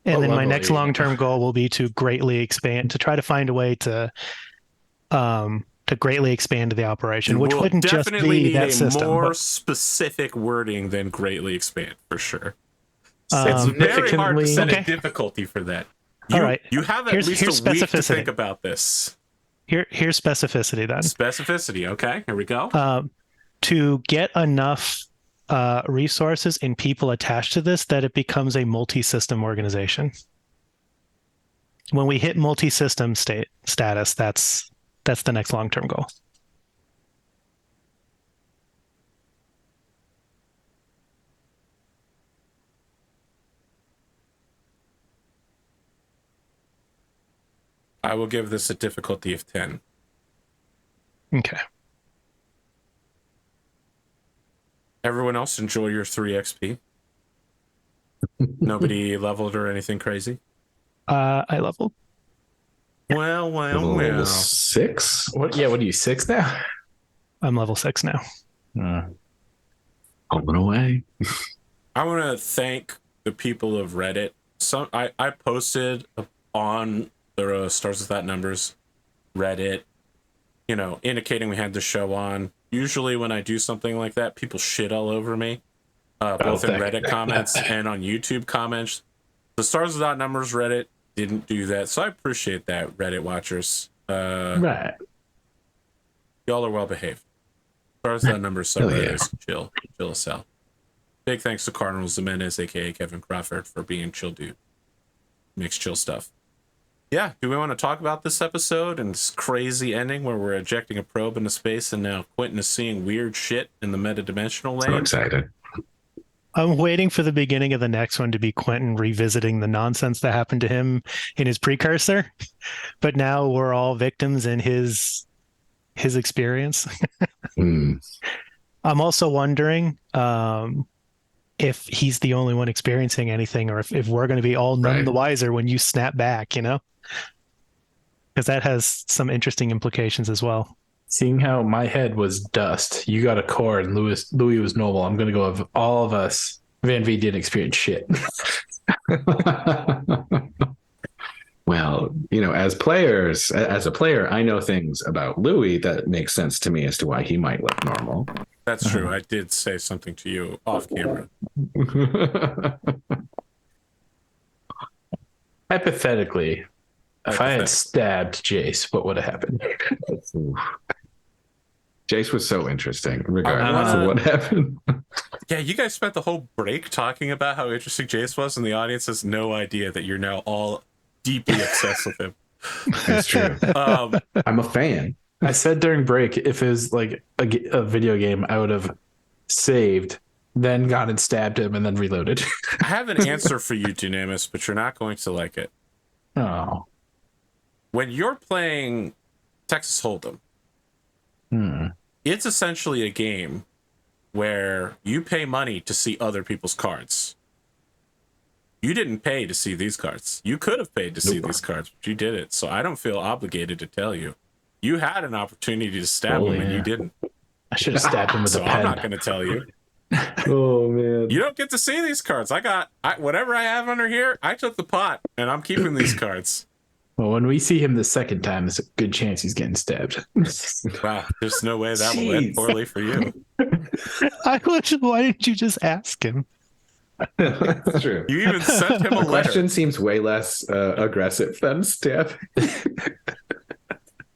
And What then my level next are you long-term goal will be to greatly expand, to try to find a way to greatly expand the operation, which We'll wouldn't just definitely be need that a system. more But, specific wording than greatly expand for sure. It's very hard to Significantly. set a Okay. difficulty for that. All right. You have at Here's least a week to specificity. think about this. Here's specificity then. Specificity. Okay, here we go. To get enough resources and people attached to this that it becomes a multi-system organization. When we hit multi-system status, that's the next long-term goal. I will give this a difficulty of 10. Okay. Everyone else enjoy your 3 XP. Nobody leveled or anything crazy? I leveled. Well. 6? What? Yeah, what are you, 6 now? I'm level 6 now. Holding away. I want to thank the people of Reddit. I posted on the Stars Without Numbers Reddit, indicating we had the show on. Usually when I do something like that, people shit all over me, both in Reddit comments and on YouTube comments. The Stars Without Numbers Reddit didn't do that, so I appreciate that, Reddit watchers. Right. Y'all are well behaved. Stars Without Numbers subreddit is chill as hell. Big thanks to Cardinal Zimenez, aka Kevin Crawford, for being chill dude. Makes chill stuff. Yeah, do we want to talk about this episode and this crazy ending where we're ejecting a probe into space and now Quentin is seeing weird shit in the metadimensional lane? So excited. I'm waiting for the beginning of the next one to be Quentin revisiting the nonsense that happened to him in his precursor, but now we're all victims in his experience. I'm also wondering if he's the only one experiencing anything, or if we're going to be all none the wiser when you snap back, because that has some interesting implications as well. Seeing how my head was dust, you got a core, and Louis was noble. I'm gonna go of all of us. Van-Vee didn't experience shit. Well, as a player, I know things about Louis that make sense to me as to why he might look normal. That's true. I did say something to you off camera. Hypothetically, if I had stabbed Jace, what would have happened? Jace was so interesting, regardless of what happened. Yeah, you guys spent the whole break talking about how interesting Jace was, and the audience has no idea that you're now all deeply obsessed with him. That's true. I'm a fan. I said during break, if it was like a video game, I would have saved, then gone and stabbed him, and then reloaded. I have an answer for you, Dunamis, but you're not going to like it. Oh. When you're playing Texas Hold'em, it's essentially a game where you pay money to see other people's cards. You didn't pay to see these cards. You could have paid to see these cards, but you did it. So I don't feel obligated to tell you. You had an opportunity to stab him, and you didn't. I should have stabbed him with a pen. I'm not going to tell you. Oh, man. You don't get to see these cards. Whatever I have under here, I took the pot, and I'm keeping these cards. Well, when we see him the second time, there's a good chance he's getting stabbed. Wow, there's no way that will end poorly for you. Why didn't you just ask him? That's true. You even sent him a The letter. question seems way less aggressive than stab.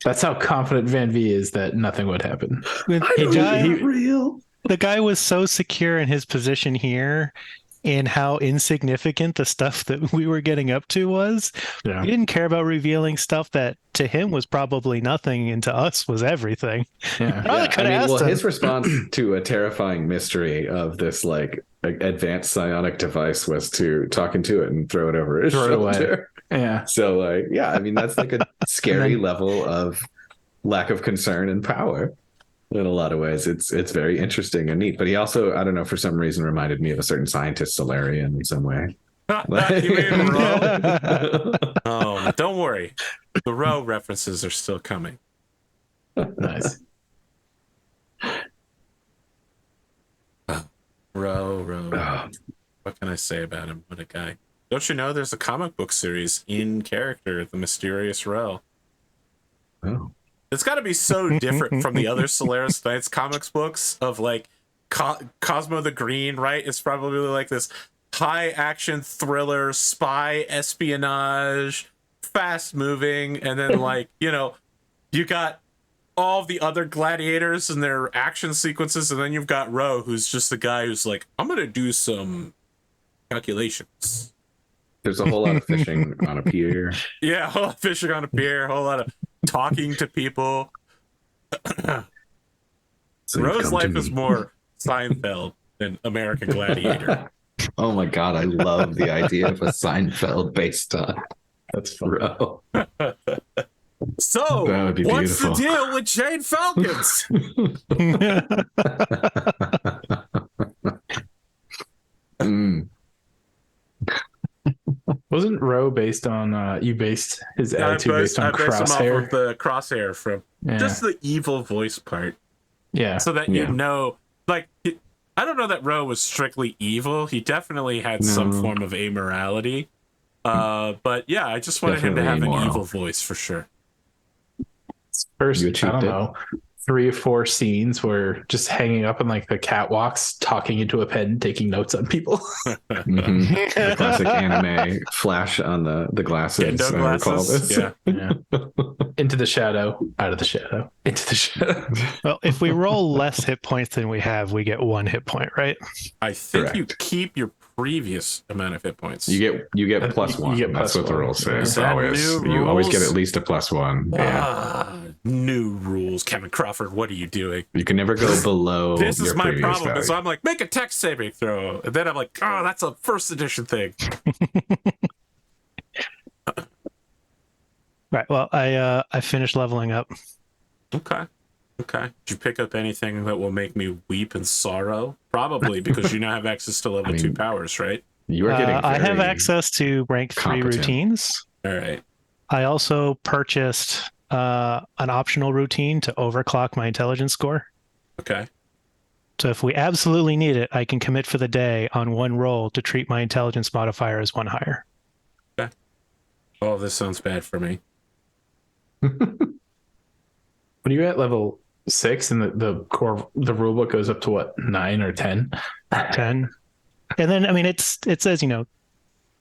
That's how confident Van-Vee is that nothing would happen. Real. The guy was so secure in his position here and how insignificant the stuff that we were getting up to was. Yeah. He didn't care about revealing stuff that to him was probably nothing and to us was everything. Yeah. His response to a terrifying mystery of this advanced psionic device was to talk into it and throw it over his shoulder. Yeah. So that's like a scary level of lack of concern and power. In a lot of ways, it's very interesting and neat. But he also, I don't know, for some reason, reminded me of a certain scientist, Solarian, in some way. You mean Roe? Oh, don't worry. The Roe references are still coming. Nice. Roe. What can I say about him? What a guy. Don't you know there's a comic book series in character, The Mysterious Row? Oh. It's got to be so different from the other Solaris Knights comics books of like Cosmo the Green, right? It's probably like this high action thriller, spy espionage, fast moving, and then like, you know, you got all the other gladiators and their action sequences, and then you've got Roe, who's just the guy who's like, I'm gonna do some calculations. There's a whole lot of fishing on a pier. Yeah, a whole lot of fishing on a pier, a whole lot of talking to people. So Roe's life is more Seinfeld than American Gladiator. Oh my god, I love the idea of a Seinfeld based on That's fun. Roe. So, That would be what's beautiful. the deal with Jade Falcons? Mm. Wasn't Roe based on you based his attitude based on I based him off Crosshair? of the Crosshair from Yeah. just the evil voice part, Yeah. so that Yeah. you know, like, I don't know that Roe was strictly evil. He definitely had some No. form of amorality. But yeah, I just wanted him to have Definitely an amoral. evil voice for sure. First, You I achieved don't it. know, 3 or 4 scenes where just hanging up on like the catwalks, talking into a pen, taking notes on people. Mhm. The classic anime flash on the glasses. Gendo I recall glasses. this. Yeah. Yeah. Into the shadow, out of the shadow, into the shadow. Well, if we roll less hit points than we have, we get 1 hit point, right? I think you Correct. keep your previous amount of hit points. You get plus You one. get That's plus what the one. rules say. Is It's that always new you always get rules? at least a +1. Yeah. New rules, Kevin Crawford. What are you doing? You can never go below. This is your my previous problem. value. So I'm like, make a text saving throw, and then I'm like, oh, that's a first edition thing. Right. Well, I finished leveling up. Okay. Did you pick up anything that will make me weep in sorrow? Probably because you now have access to level 2 powers, right? You are getting. I have very access to rank 3 competent. routines. All right. I also purchased an optional routine to overclock my intelligence score. Okay. So if we absolutely need it, I can commit for the day on 1 roll to treat my intelligence modifier as 1 higher. Oh, this sounds bad for me. When you're at level 6 and the rulebook goes up to what, 9 or 10? 10. And then, I mean, it says, you know,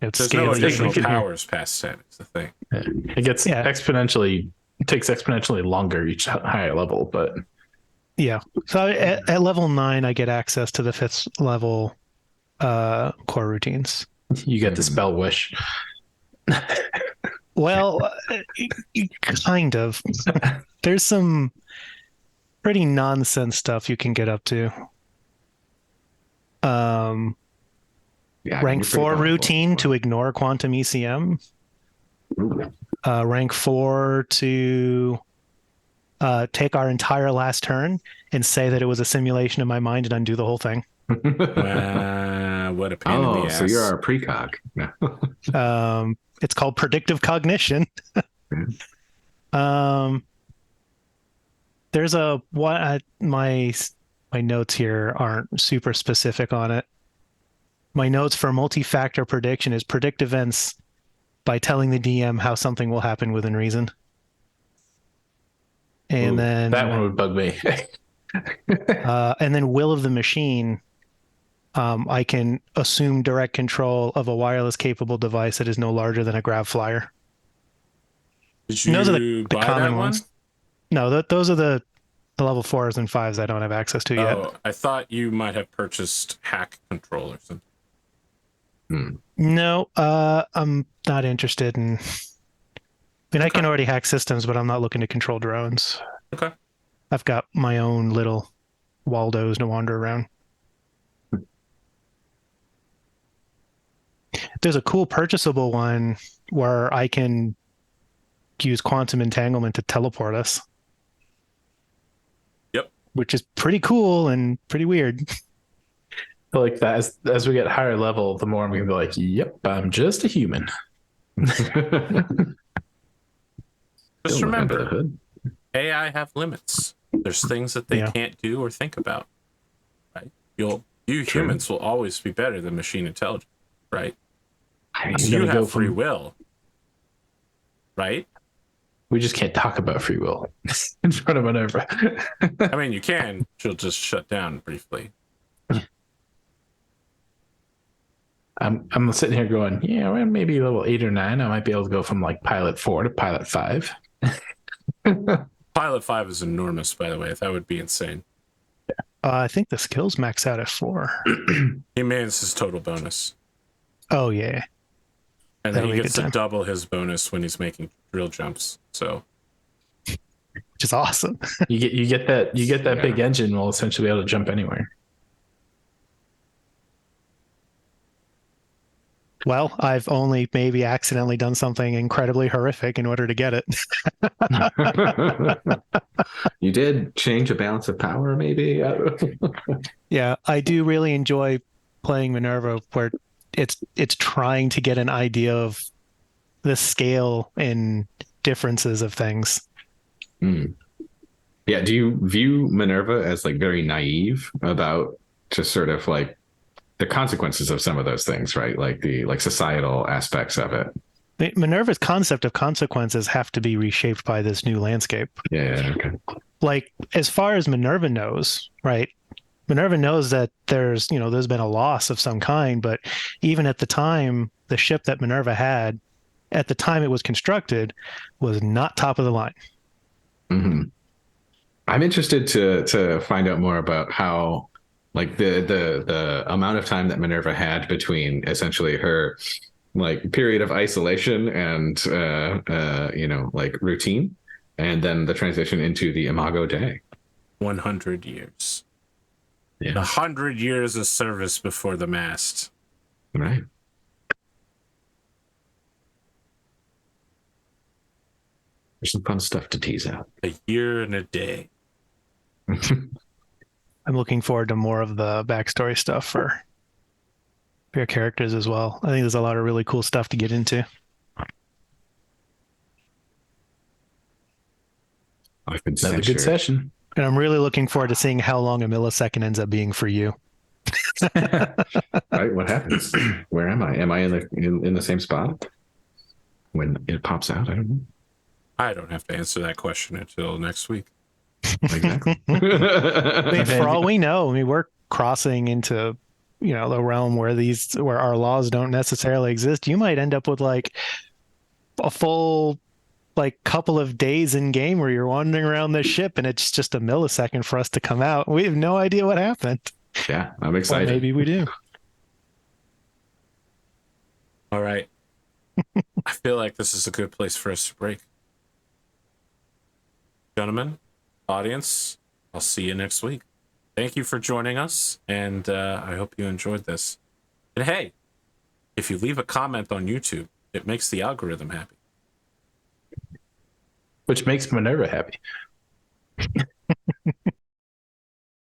it's There's no scaling. additional you can- powers past 10. Is the thing. It gets Yeah. exponentially, takes exponentially longer each higher level, but Yeah. So at level 9, I get access to the 5th level core routines. you get the spell wish. Well, kind of. There's some pretty nonsense stuff you can get up to. Yeah, Rank you're pretty 4 powerful. routine to ignore quantum ECM. Ooh. Rank 4 to take our entire last turn and say that it was a simulation in my mind and undo the whole thing. What a pain in Oh, the ass. so you're our precog. No. It's called predictive cognition. There's my notes here aren't super specific on it. My notes for multi-factor prediction is predict events by telling the DM how something will happen within reason. And Ooh, then that one would bug me. and then will of the machine. I can assume direct control of a wireless capable device that is no larger than a grav flyer. Did you Those are the buy common that one? ones. No, those are the level 4s and 5s I don't have access to yet. Oh, I thought you might have purchased hack control or something. No, I'm not interested in. I mean, I can already hack systems, but I'm not looking to control drones. Okay. I've got my own little Waldos to wander around. There's a cool purchasable one where I can use quantum entanglement to teleport us. Yep. Which is pretty cool and pretty weird. I feel like that as we get higher level, the more I'm gonna be like, yep, I'm just a human. Just Still under the remember, hood. AI have limits. There's things that they Yeah. can't do or think about. Right? You True. humans will always be better than machine intelligence, right? You have free will, right? We just can't talk about free will in front of Minerva. I mean, you can. She'll just shut down briefly. I'm sitting here going, yeah, well, maybe level 8 or 9. I might be able to go from like pilot 4 to pilot 5. Pilot 5 is enormous, by the way. That would be insane. I think the skills max out at 4. He means his total bonus. Oh, yeah. And then That'll he be a gets good to time. double his bonus when he's making drill jumps. So Which is awesome. You get that Yeah. big engine will essentially be able to jump anywhere. Well, I've only maybe accidentally done something incredibly horrific in order to get it. You did change a balance of power, maybe. Yeah, I do really enjoy playing Minerva, where it's trying to get an idea of the scale and differences of things. Mm. Yeah. Do you view Minerva as like very naive about just sort of like the consequences of some of those things, right? Like the societal aspects of it. Minerva's concept of consequences have to be reshaped by this new landscape. Yeah. Okay. Like, as far as Minerva knows, right? Minerva knows that there's been a loss of some kind, but even at the time, the ship that Minerva had, at the time it was constructed, was not top of the line. Mm-hmm. I'm interested to find out more about how, like, the amount of time that Minerva had between essentially her like period of isolation and like routine, and then the transition into the Imago Dei. 100 years. Yeah. 100 years of service before the mast. Right. There's some fun stuff to tease out. A year and a day. I'm looking forward to more of the backstory stuff for your characters as well. I think there's a lot of really cool stuff to get into. I've been Another good censored. session. And I'm really looking forward to seeing how long a millisecond ends up being for you. Right? What happens? Where am I? Am I in the same spot when it pops out? I don't know. I don't have to answer that question until next week. Exactly. I mean, for all we know, we're crossing into, the realm where our laws don't necessarily exist. You might end up with like a full couple of days in game where you're wandering around the ship and it's just a millisecond for us to come out. We have no idea what happened. Yeah, I'm Or excited. maybe we do. All right. I feel like this is a good place for us to break. Gentlemen, audience, I'll see you next week. Thank you for joining us, and I hope you enjoyed this. And hey, if you leave a comment on YouTube, it makes the algorithm happy. Which makes Minerva happy.